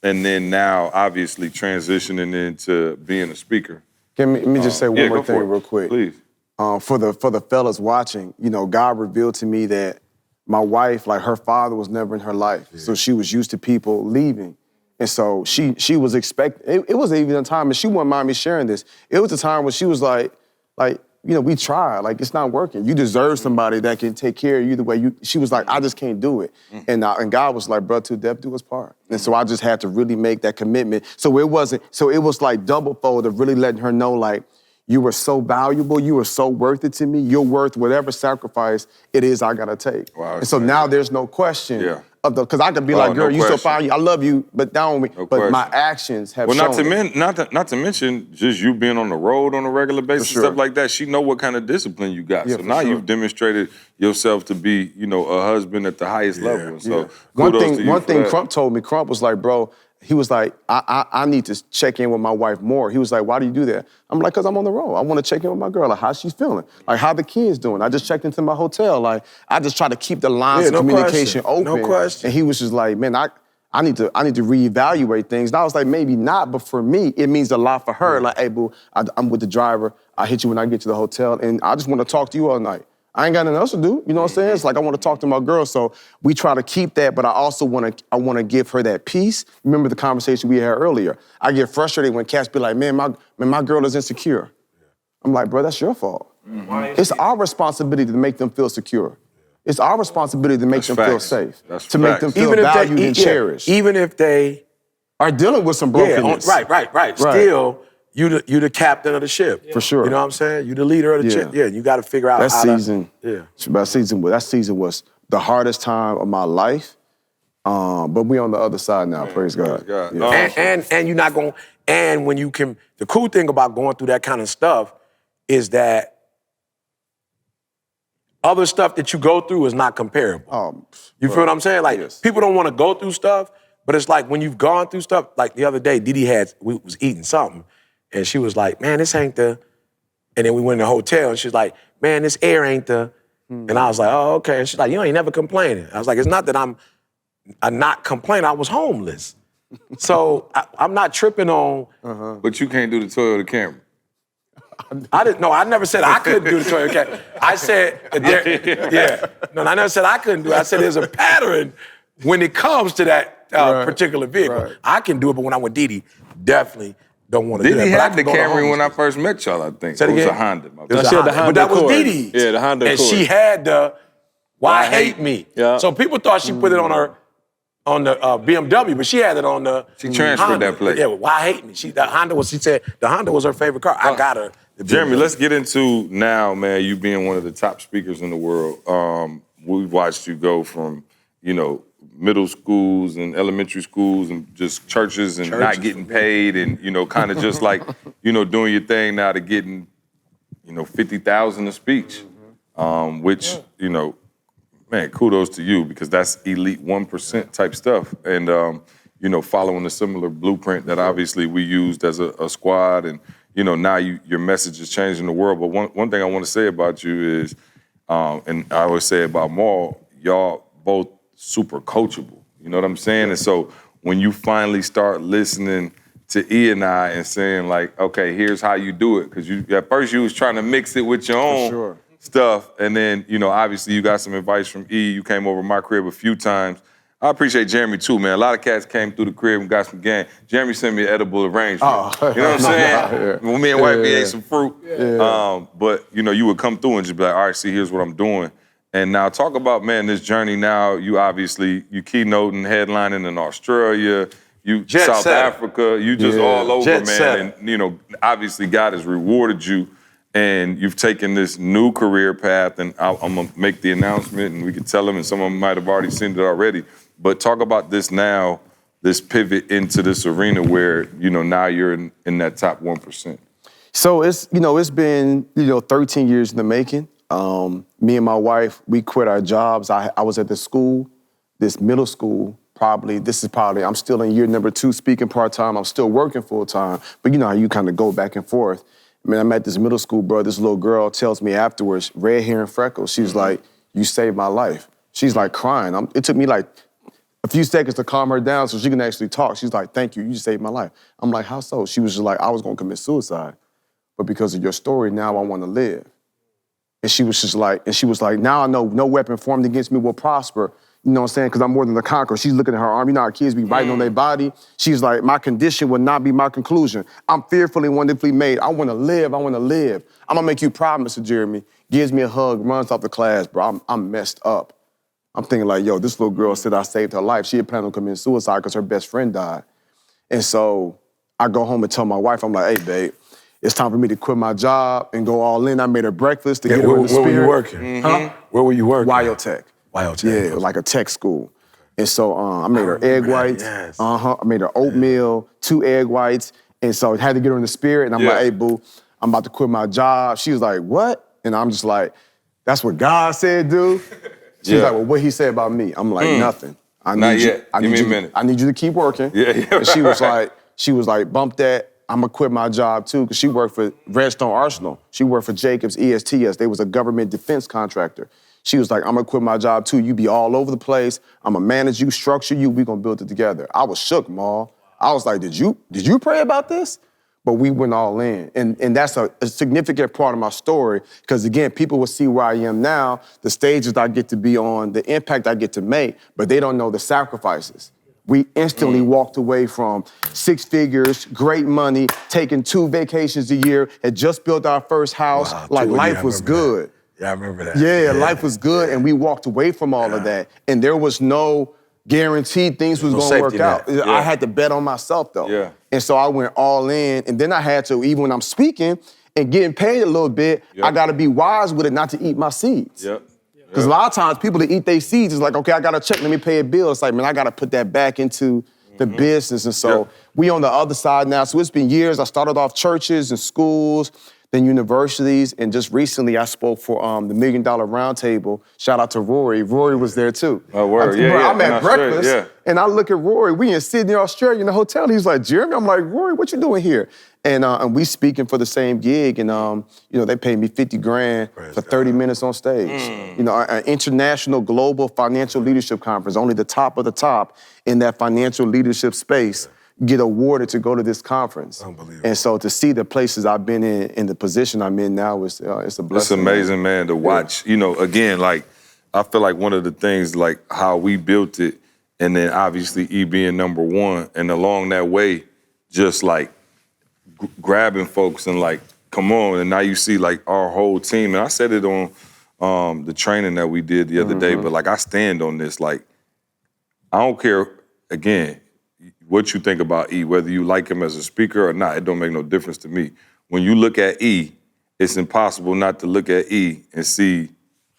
And then now, obviously, transitioning into being a speaker. Let me just say one more thing real quick. Please. For the fellas watching, you know, God revealed to me that my wife, like her father was never in her life. So she was used to people leaving. And so she was expecting, it was even a time, and she wouldn't mind me sharing this, it was a time when she was like, you know, we tried, like it's not working. You deserve somebody that can take care of you the way she was like, I just can't do it. And God was like, bro, to death do his part. And so I just had to really make that commitment. So it was like double fold of really letting her know, like, you were so valuable, you were so worth it to me, you're worth whatever sacrifice it is I gotta take. Wow, and so now there's no question of because I could be like, girl, you so fine, I love you, but my actions have shown. Not to mention just you being on the road on a regular basis, stuff like that. She know what kind of discipline you got. So now you've demonstrated yourself to be, you know, a husband at the highest level. And so one thing Crump told me, Crump was like, bro, he was like, I need to check in with my wife more. He was like, why do you do that? I'm like, because I'm on the road. I want to check in with my girl, like how she's feling, like how the kids doing. I just checked into my hotel. Like I just try to keep the lines of communication open. No question. And he was just like, man, I need to reevaluate things. And I was like, maybe not, but for me, it means a lot for her. Like, hey, boo, I'm with the driver. I hit you when I get to the hotel, and I just want to talk to you all night. I ain't got nothing else to do, you know what I'm saying? It's like I want to talk to my girl, so we try to keep that, but I also want to give her that peace. Remember the conversation we had earlier. I get frustrated when cats be like, man, my girl is insecure. I'm like, bro, that's your fault. It's our responsibility to make them feel secure. It's our responsibility to make them feel safe, to make them feel valued and cherished. Even if they are dealing with some brokenness. Right. Still, you the captain of the ship. For sure. You know what I'm saying? You the leader of the ship. Yeah, you got to figure out that season. That season was the hardest time of my life. But we on the other side now. Praise God. Yeah. And you're not going. And when you can, the cool thing about going through that kind of stuff is that other stuff that you go through is not comparable. You feel what I'm saying? Like people don't want to go through stuff, but it's like when you've gone through stuff. Like the other day, Didi we was eating something. And she was like, man, this ain't the, and then we went in the hotel and she's like, man, this air ain't the, and I was like, oh, okay. And she's like, you ain't never complaining. I was like, it's not that I'm not complaining, I was homeless. So I'm not tripping on. But you can't do the Toyota Camry. I never said I couldn't do the Toyota Camry. I said, I never said I couldn't do it. I said there's a pattern when it comes to that particular vehicle. I can do it, but when I'm with Didi, definitely don't want to do that. Didi had the Camry when I first met y'all, I think. It was a Honda. But that was Didi. Yeah, the Honda and Accord. She had the Why Hate Me. Yeah. So people thought she put it on the BMW, but she had it on the She transferred Honda. that plate. Yeah, Why Hate Me. She said the Honda was her favorite car. I got her. Jeremy, let's get into now, man, you being one of the top speakers in the world. We've watched you go from, you know, middle schools and elementary schools and just churches and not getting paid and, you know, kind of just like, you know, doing your thing now to getting, you know, 50,000 a speech, which, you know, man, kudos to you because that's elite 1% type stuff. And, you know, following a similar blueprint that obviously we used as a squad and, you know, now your message is changing the world. But one thing I want to say about you is, and I always say about Maul, y'all both super coachable. You know what I'm saying? And so when you finally start listening to E and I and saying like, okay, here's how you do it. Because you at first you was trying to mix it with your own stuff. And then, you know, obviously you got some advice from E. You came over to my crib a few times. I appreciate Jeremy too, man. A lot of cats came through the crib and got some game. Jeremy sent me an edible arrangement. You know what I'm saying? When me and wifey ate some fruit. But, you know, you would come through and just be like, all right, see, here's what I'm doing. And now talk about, man, this journey now. You obviously, you keynoting, headlining in Australia, you South Africa, you just all over, man. And, you know, obviously God has rewarded you and you've taken this new career path, and I'm gonna make the announcement and we can tell them, and some of them might have already seen it already. But talk about this now, this pivot into this arena where, you know, now you're in that top 1%. So it's, you know, it's been, you know, 13 years in the making. Me and my wife, we quit our jobs. I was at this school, this middle school, I'm still in year number 2 speaking part-time. I'm still working full-time. But you know how you kind of go back and forth. I mean, I'm at this middle school, bro. This little girl tells me afterwards, red hair and freckles. She's like, you saved my life. She's like crying. It took me like a few seconds to calm her down so she can actually talk. She's like, thank you, you saved my life. I'm like, how so? She was just like, I was gonna commit suicide. But because of your story, now I wanna live. And she was like, now I know no weapon formed against me will prosper. You know what I'm saying? Because I'm more than a conqueror. She's looking at her arm. You know how kids be writing on their body? She's like, my condition will not be my conclusion. I'm fearfully, wonderfully made. I wanna live, I wanna live. I'm gonna make you proud, Mr. Jeremy. Gives me a hug, runs off the class, bro. I'm messed up. I'm thinking like, yo, this little girl said I saved her life. She had planned on committing suicide because her best friend died. And so I go home and tell my wife, I'm like, hey, babe, it's time for me to quit my job and go all in. I made her breakfast to get her in the spirit. Where were you working? Huh? Where were you working? Biotech. Yeah, like a tech school. And so I made her egg whites. I made her oatmeal, 2 egg whites. And so I had to get her in the spirit. And I'm like, hey, boo, I'm about to quit my job. She was like, what? And I'm just like, that's what God said, dude. She's like, well, what he said about me? I'm like, nothing. I need you to keep working. And she was like, bump that. I'm gonna quit my job too, because she worked for Redstone Arsenal. She worked for Jacobs ESTS. They was a government defense contractor. She was like, I'm gonna quit my job too. You be all over the place. I'm gonna manage you, structure you. We gonna build it together. I was shook, Ma. I was like, did you pray about this? But we went all in. And that's a significant part of my story, because again, people will see where I am now, the stages I get to be on, the impact I get to make, but they don't know the sacrifices. We instantly walked away from 6 figures, great money, taking 2 vacations a year, had just built our first house. Wow, like life was good. Yeah, I remember that. Yeah, life was good, and we walked away from all of that. And there was no guaranteed things was gonna work out. I had to bet on myself though. And so I went all in, and then I had to, even when I'm speaking and getting paid a little bit, I gotta be wise with it not to eat my seeds. Because a lot of times people that eat their seeds is like, okay, I got a check, let me pay a bill. It's like, man, I got to put that back into the business. And so we on the other side now. So it's been years. I started off churches and schools, then universities. And just recently I spoke for the $1 Million Roundtable. Shout out to Rory. Rory was there too. Oh, word. I'm at breakfast and I look at Rory. We in Sydney, Australia in the hotel. He's like, Jeremy. I'm like, Rory, what you doing here? And we speaking for the same gig, and you know, they paid me $50,000 for 30 minutes on stage. You know, an international global financial leadership conference, only the top of the top in that financial leadership space get awarded to go to this conference. Unbelievable. And so to see the places I've been in the position I'm in now, it's a blessing. It's amazing, man, to watch. You know, again, like, I feel like one of the things, like how we built it, and then obviously E being number 1, and along that way, just like, grabbing folks and like, come on, and now you see like our whole team, and I said it on the training that we did the other day, but like I stand on this, like I don't care, again, what you think about E, whether you like him as a speaker or not, it don't make no difference to me. When you look at E, it's impossible not to look at E and see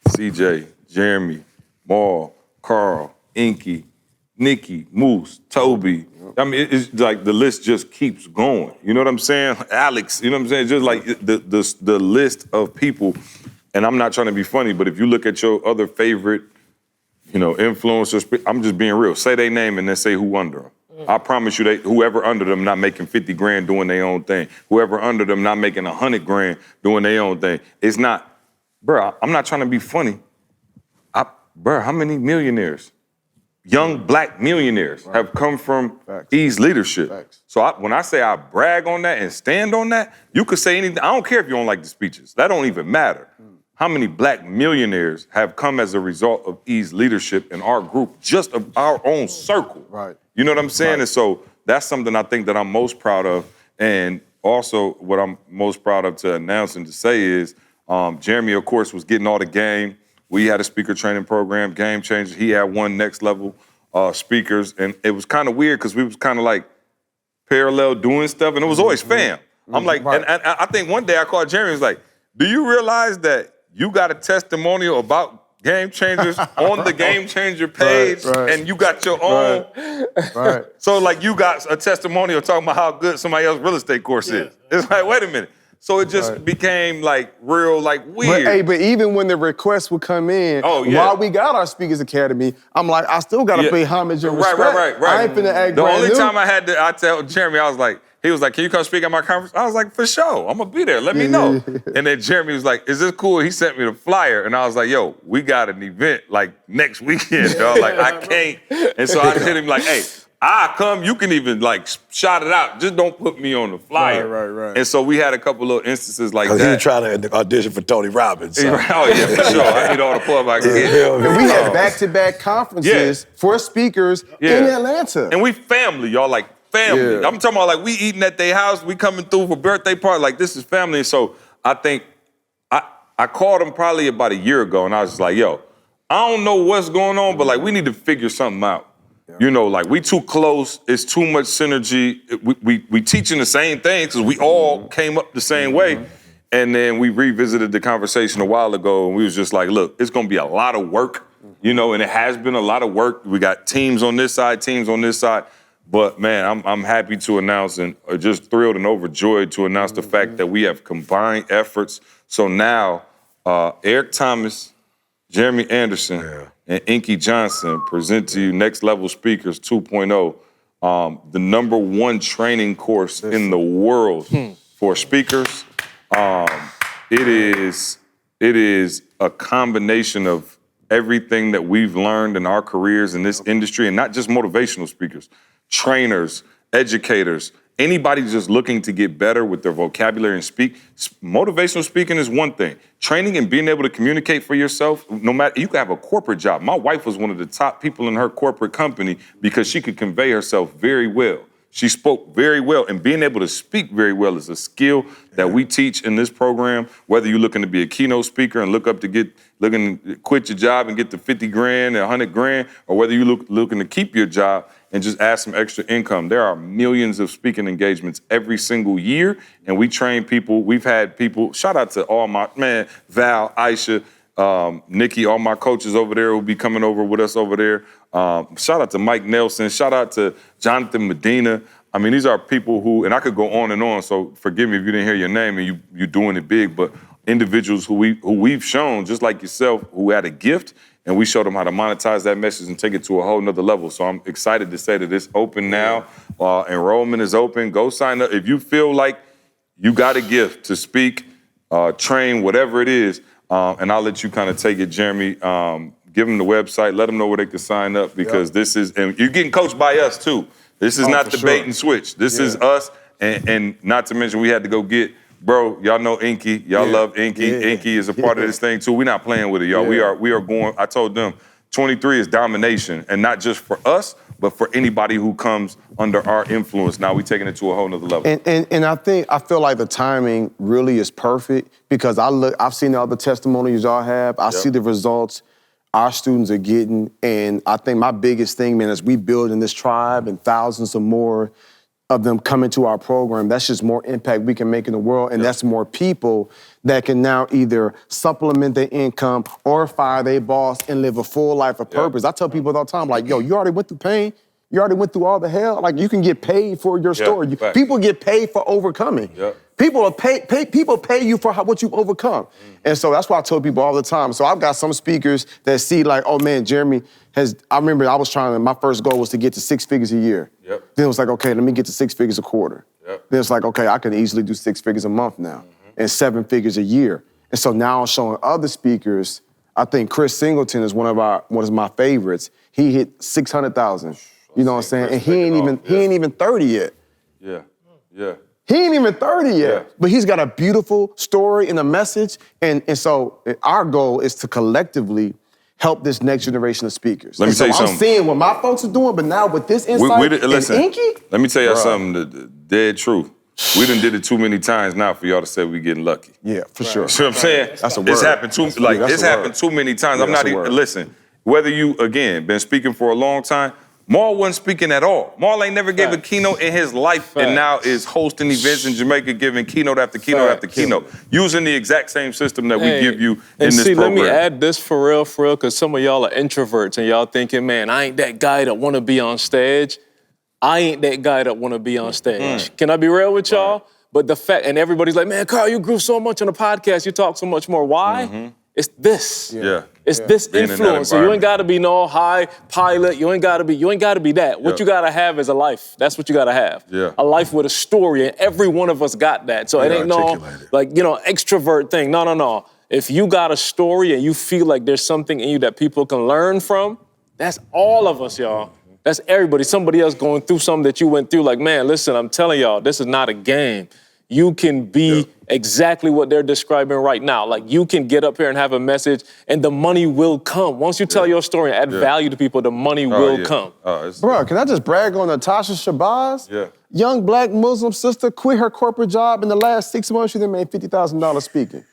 CJ, Jeremy, Maul, Carl, Inky, Nikki, Moose, Toby. I mean, it's like the list just keeps going. You know what I'm saying? Alex, you know what I'm saying? Just like the list of people, and I'm not trying to be funny, but if you look at your other favorite, you know, influencers, I'm just being real. Say their name and then say who under them. I promise you, whoever under them not making 50 grand doing their own thing. Whoever under them not making 100 grand doing their own thing. It's not, bro, I'm not trying to be funny. Bro, how many millionaires? young black millionaires have come from E's leadership. So when I say I brag on that and stand on that, you could say anything. I don't care if you don't like the speeches. That don't even matter. How many black millionaires have come as a result of E's leadership in our group, just of our own circle? Right. You know what I'm saying? And so that's something I think that I'm most proud of. And also what I'm most proud of to announce and to say is Jeremy, of course, was getting all the game. We had a speaker training program, Game Changers. He had one next level speakers. And it was kind of weird because we was kind of like parallel doing stuff. And it was always fam. I'm like, and I think one day I called Jeremy and was like, do you realize that you got a testimonial about Game Changers on the Game Changer page and you got your own? Right. So like you got a testimonial talking about how good somebody else's real estate course is. It's like, wait a minute. So it just became like real, like weird. But even when the requests would come in, while we got our Speakers Academy, I'm like, I still got to pay homage and respect. Right. I ain't finna act the brand only new. time I tell Jeremy, he was like, can you come speak at my conference? I was like, for sure, I'm gonna be there, let me know. And then Jeremy was like, is this cool? He sent me the flyer and I was like, yo, we got an event like next weekend, dog. Like I can't. And so I hit him like, hey, I come, you can even like shout it out. Just don't put me on the flyer. Right. And so we had a couple little instances like that. He was trying to audition for Tony Robbins. So. Oh yeah, for sure. I need all the pub I can get. And we had back-to-back conferences for speakers in Atlanta. And we family, y'all, like family. Yeah. I'm talking about like we eating at their house, we coming through for birthday party, like this is family. And so I think, I called him probably about a year ago and I was just like, yo, I don't know what's going on, but like we need to figure something out. You know, like we too close, it's too much synergy. We teaching the same things because we all came up the same way. And then we revisited the conversation a while ago and we was just like, look, it's gonna be a lot of work, you know, and it has been a lot of work. We got teams on this side, teams on this side. But man, I'm happy to announce and just thrilled and overjoyed to announce the fact that we have combined efforts. So now, Eric Thomas, Jeremy Anderson, and Inky Johnson present to you Next Level Speakers 2.0, the #1 training course in the world for speakers. It is a combination of everything that we've learned in our careers in this industry, and not just motivational speakers, trainers, educators, anybody just looking to get better with their vocabulary and speak. Motivational speaking is one thing. Training and being able to communicate for yourself, no matter, you could have a corporate job. My wife was one of the top people in her corporate company because she could convey herself very well. She spoke very well, and being able to speak very well is a skill that we teach in this program, whether you're looking to be a keynote speaker and looking to quit your job and get to 50 grand and 100 grand, or whether you're looking to keep your job and just add some extra income. There are millions of speaking engagements every single year, and we train people. We've had people, shout out to all my, Val, Aisha, Nikki, all my coaches over there who will be coming over with us over there. Shout out to Mike Nelson. Shout out to Jonathan Medina. I mean, these are people who, and I could go on, so forgive me if you didn't hear your name and you're doing it big, but individuals who we've shown, just like yourself, who had a gift, and we showed them how to monetize that message and take it to a whole nother level. So I'm excited to say that it's open now. Enrollment is open. Go sign up. If you feel like you got a gift to speak, train, whatever it is, and I'll let you kind of take it, Jeremy. Give them the website. Let them know where they can sign up because this is, and you're getting coached by us too. This is not the bait and switch. This is us, and not to mention we had to go get, bro, y'all know Inky. Y'all love Inky. Inky is a part of this thing too. We're not playing with it, y'all. We are going, I told them, 23 is domination, and not just for us, but for anybody who comes under our influence. Now we're taking it to a whole nother level. And I feel like the timing really is perfect because I've seen the other testimonies y'all have. I see the results our students are getting, and I think my biggest thing, man, is we building this tribe and thousands of more of them coming to our program. That's just more impact we can make in the world, and that's more people that can now either supplement their income or fire their boss and live a full life of purpose. I tell people all the time, like, yo, you already went through pain. You already went through all the hell. Like, you can get paid for your story. People get paid for overcoming. People pay you for what you've overcome. And so that's why I tell people all the time. So I've got some speakers that see like, oh man, Jeremy I remember I was my first goal was to get to 6 figures a year. Then it was like, okay, let me get to 6 figures a quarter. Then it's like, okay, I can easily do 6 figures a month now and 7 figures a year. And so now I'm showing other speakers, I think Chris Singleton is one of my favorites. He hit 600,000. You know what I'm saying? And he ain't even 30 yet. Yeah, yeah. He ain't even 30 yet. Yeah. But he's got a beautiful story and a message. And so our goal is to collectively help this next generation of speakers. Let me tell you something. I'm seeing what my folks are doing, but now with this insight listen, and Inky, let me tell you something, the dead truth. We done did it too many times now for y'all to say we getting lucky. Yeah, for sure. See what I'm saying? That's a word. It's happened too many times. Yeah, I'm not even, listen, whether you, again, been speaking for a long time, Maul wasn't speaking at all. Maul ain't never gave a keynote in his life and now is hosting events in Jamaica, giving keynote after keynote after keynote, using the exact same system that we give you in this program. Let me add this for real, because some of y'all are introverts and y'all thinking, man, I ain't that guy that want to be on stage. I ain't that guy that want to be on stage. Can I be real with y'all? But the fact, and everybody's like, man, Carl, you grew so much on the podcast, you talk so much more. Why? It's this. It's this influencer. You ain't gotta be no high pilot. You ain't gotta be that. What you gotta have is a life. That's what you gotta have. A life with a story, and every one of us got that. So it ain't no extrovert thing. No. If you got a story and you feel like there's something in you that people can learn from, that's all of us, y'all. That's everybody. Somebody else going through something that you went through. Like, man, listen, I'm telling y'all, this is not a game. You can be exactly what they're describing right now. Like, you can get up here and have a message, and the money will come. Once you tell your story and add value to people, the money will come. Bro, can I just brag on Natasha Shabazz? Yeah. Young black Muslim sister quit her corporate job in the last 6 months. She then made $50,000 speaking.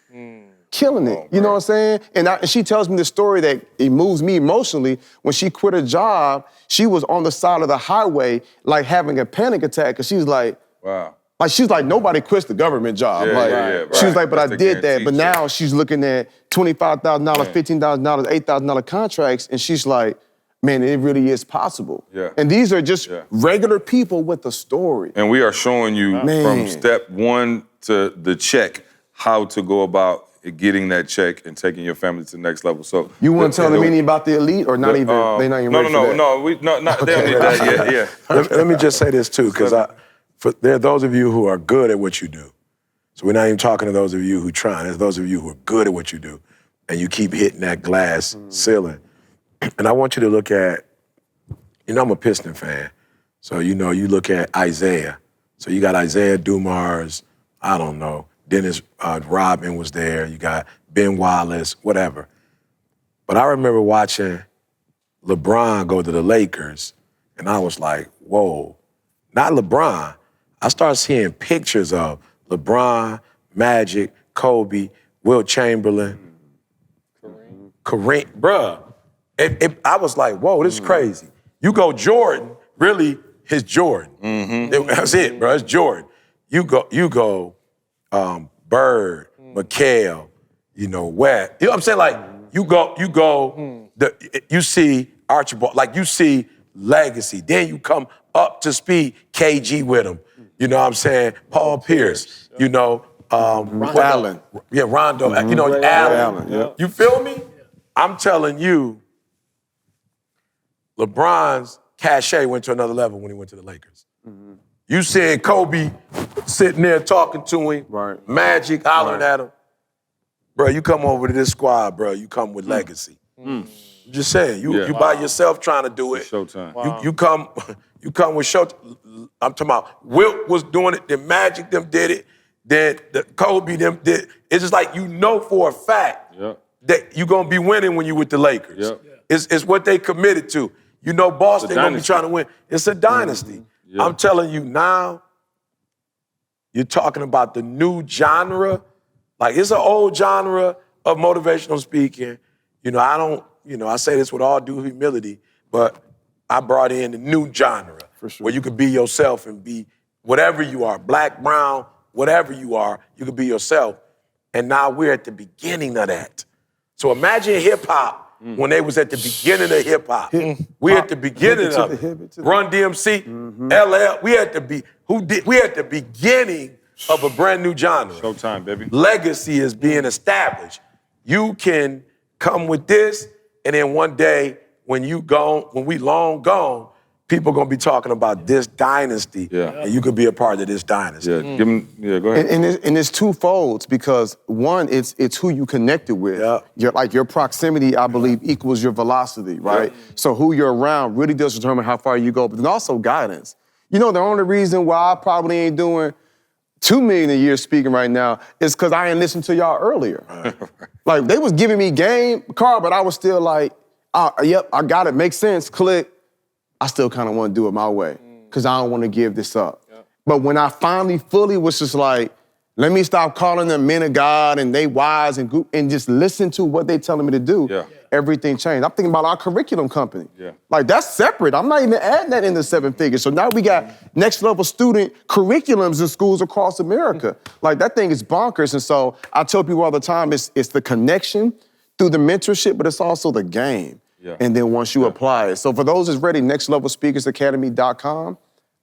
Killing it. You know what I'm saying? And she tells me the story that it moves me emotionally. When she quit her job, she was on the side of the highway, like having a panic attack, because she's like, wow. Like, she's like, nobody quits the government job. She was like, but I did that. But now she's looking at $25,000, $15,000, $8,000 contracts, and she's like, man, it really is possible. And these are just regular people with a story. And we are showing you from step one to the check how to go about getting that check and taking your family to the next level. So you want to tell them anything about the elite, or not even? They not even ready for that? They don't need that yet. Let me just say this too, because there are those of you who are good at what you do. So we're not even talking to those of you who try. There's those of you who are good at what you do, and you keep hitting that glass ceiling. And I want you to look at, I'm a Piston fan, so you look at Isaiah. So you got Isaiah Dumars, I don't know, Dennis Rodman was there, you got Ben Wallace, whatever. But I remember watching LeBron go to the Lakers, and I was like, whoa, not LeBron. I started seeing pictures of LeBron, Magic, Kobe, Wilt Chamberlain, Kareem. Bruh, I was like, whoa, this is crazy. You go Jordan, really, it's Jordan. That's it, bro, it's Jordan. You go Bird, McHale, West. You know what I'm saying? Like, you see Archibald, like you see Legacy. Then you come up to speed, KG with him. You know what I'm saying? Paul Pierce, Rondo. Allen. Yeah, Rondo. Allen. You feel me? I'm telling you, LeBron's cachet went to another level when he went to the Lakers. You seeing Kobe sitting there talking to him, Magic hollering at him. Bro, you come over to this squad, bro, you come with legacy. Just saying, you by yourself trying to do it. Showtime. Wow. You come with Showtime. I'm talking about Wilt was doing it, then Magic them did it, then the Kobe them did. It's just like for a fact that you're gonna be winning when you with the Lakers. It's what they committed to. Boston gonna be trying to win. It's a dynasty. I'm telling you now, you're talking about the new genre. Like, it's an old genre of motivational speaking. I say this with all due humility, but I brought in the new genre where you could be yourself and be whatever you are, black, brown, whatever you are, you could be yourself. And now we're at the beginning of that. So imagine hip hop when they was at the beginning of hip hop. We're at the beginning of it. Run DMC, LL, we at the beginning of a brand new genre. Showtime, baby. Legacy is being established. You can come with this, and then one day when we long gone, people gonna be talking about this dynasty, and you could be a part of this dynasty. Yeah, go ahead. And it's twofolds because one, it's who you connected with. Your proximity, I believe, equals your velocity, right? So who you're around really does determine how far you go, but then also guidance. You know, the only reason why I probably ain't doing $2 million a year speaking right now is because I ain't listened to y'all earlier. Like, they was giving me game, Carl, but I was still like, yep, I got it, makes sense, click. I still kind of want to do it my way because I don't want to give this up. But when I finally fully was just like, let me stop calling them men of God and they wise and just listen to what they telling me to do, everything changed. I'm thinking about our curriculum company. Like, that's separate. I'm not even adding that into 7 figures. So now we got next level student curriculums in schools across America. Like, that thing is bonkers. And so I tell people all the time, it's the connection through the mentorship, but it's also the game. And then once you apply it. So for those that's ready, nextlevelspeakersacademy.com,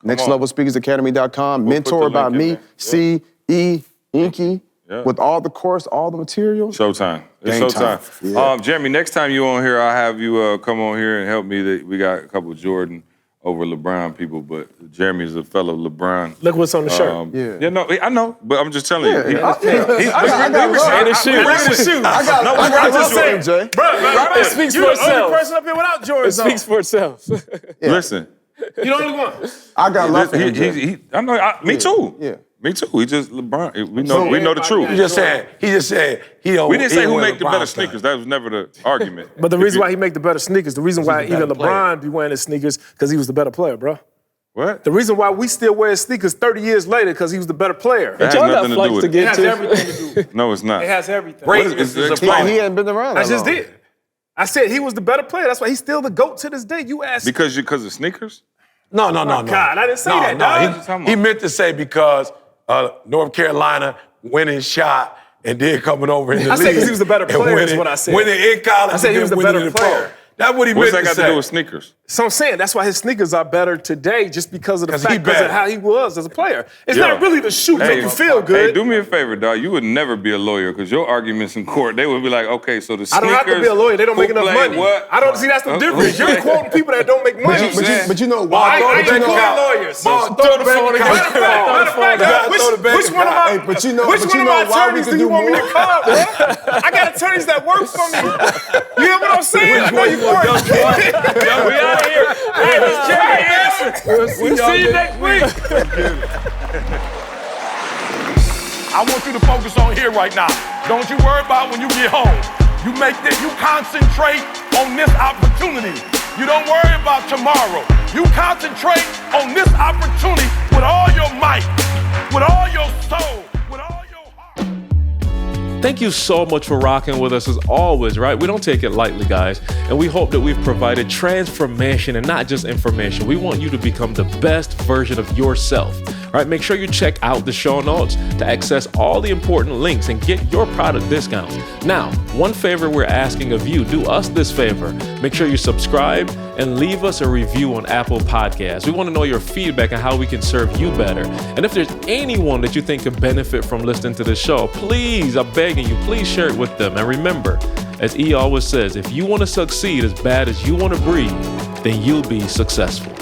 nextlevelspeakersacademy.com, mentor by me, C.E. Inky, with all the course, all the materials. Showtime. It's Game showtime. time. Jeremy, next time you on here, I'll have you come on here and help me. We got a couple of Jordan over LeBron people, but Jeremy is a fellow LeBron. Look what's on the shirt. No, I know, but I'm just telling you. I got Jordan, Jay. Bro, speaks for itself. You're the only person up here without Jordan. It speaks for itself. Listen. You're the only one. I got love for him. I know. Me too. Yeah. Me too. He just LeBron. We know the truth. He just said he don't. We didn't say who make the LeBron better style. sneakers. That was never the argument. But the reason why he make the better sneakers, the reason why even LeBron be wearing his sneakers, because he was the better player, bro. What? The reason why we still wear his sneakers 30 years later, because he was the better player. That has nothing to do with it. It has everything to do with it. No, it's not. It has everything. He hadn't been around I that just long. did. I said he was the better player. That's why he's still the GOAT to this day. You asked me. Because of sneakers? No. God, I didn't say that, dog. He meant to say because North Carolina winning shot and then coming over in the league. I said because he was the better player is what I said. Winning in college. I said he was the better player. That's what he What's meant that to got say. to do with sneakers? So I'm saying that's why his sneakers are better today, just because of the 'Cause fact he because better. of how he was as a player. It's Yo. not really the shoe make you feel good. Hey, do me a favor, dog. You would never be a lawyer because your arguments in court, they would be like, okay, so the sneakers. I don't have to be a lawyer. They don't make enough play money. What? I don't see that's the difference. You're quoting people that don't make money. But you know why? I ain't quoting lawyers. Throw the phone against the wall. Which one of my But you know why we attorneys could do you do want me more? to call, bro? I got attorneys that work for me. You hear what I'm saying? I know you work. We out of here. Hey, this Jerry Anderson. We'll see you next week. I want you to focus on here right now. Don't you worry about when you get home. You concentrate on this opportunity. You don't worry about tomorrow. You concentrate on this opportunity with all your might, with all your soul, with all your heart. Thank you so much for rocking with us as always, right? We don't take it lightly, guys. And we hope that we've provided transformation and not just information. We want you to become the best version of yourself. All right, make sure you check out the show notes to access all the important links and get your product discounts. Now, one favor we're asking of you, do us this favor. Make sure you subscribe and leave us a review on Apple Podcasts. We want to know your feedback on how we can serve you better. And if there's anyone that you think could benefit from listening to this show, please, I'm begging you, please share it with them. And remember, as E always says, if you want to succeed as bad as you want to breathe, then you'll be successful.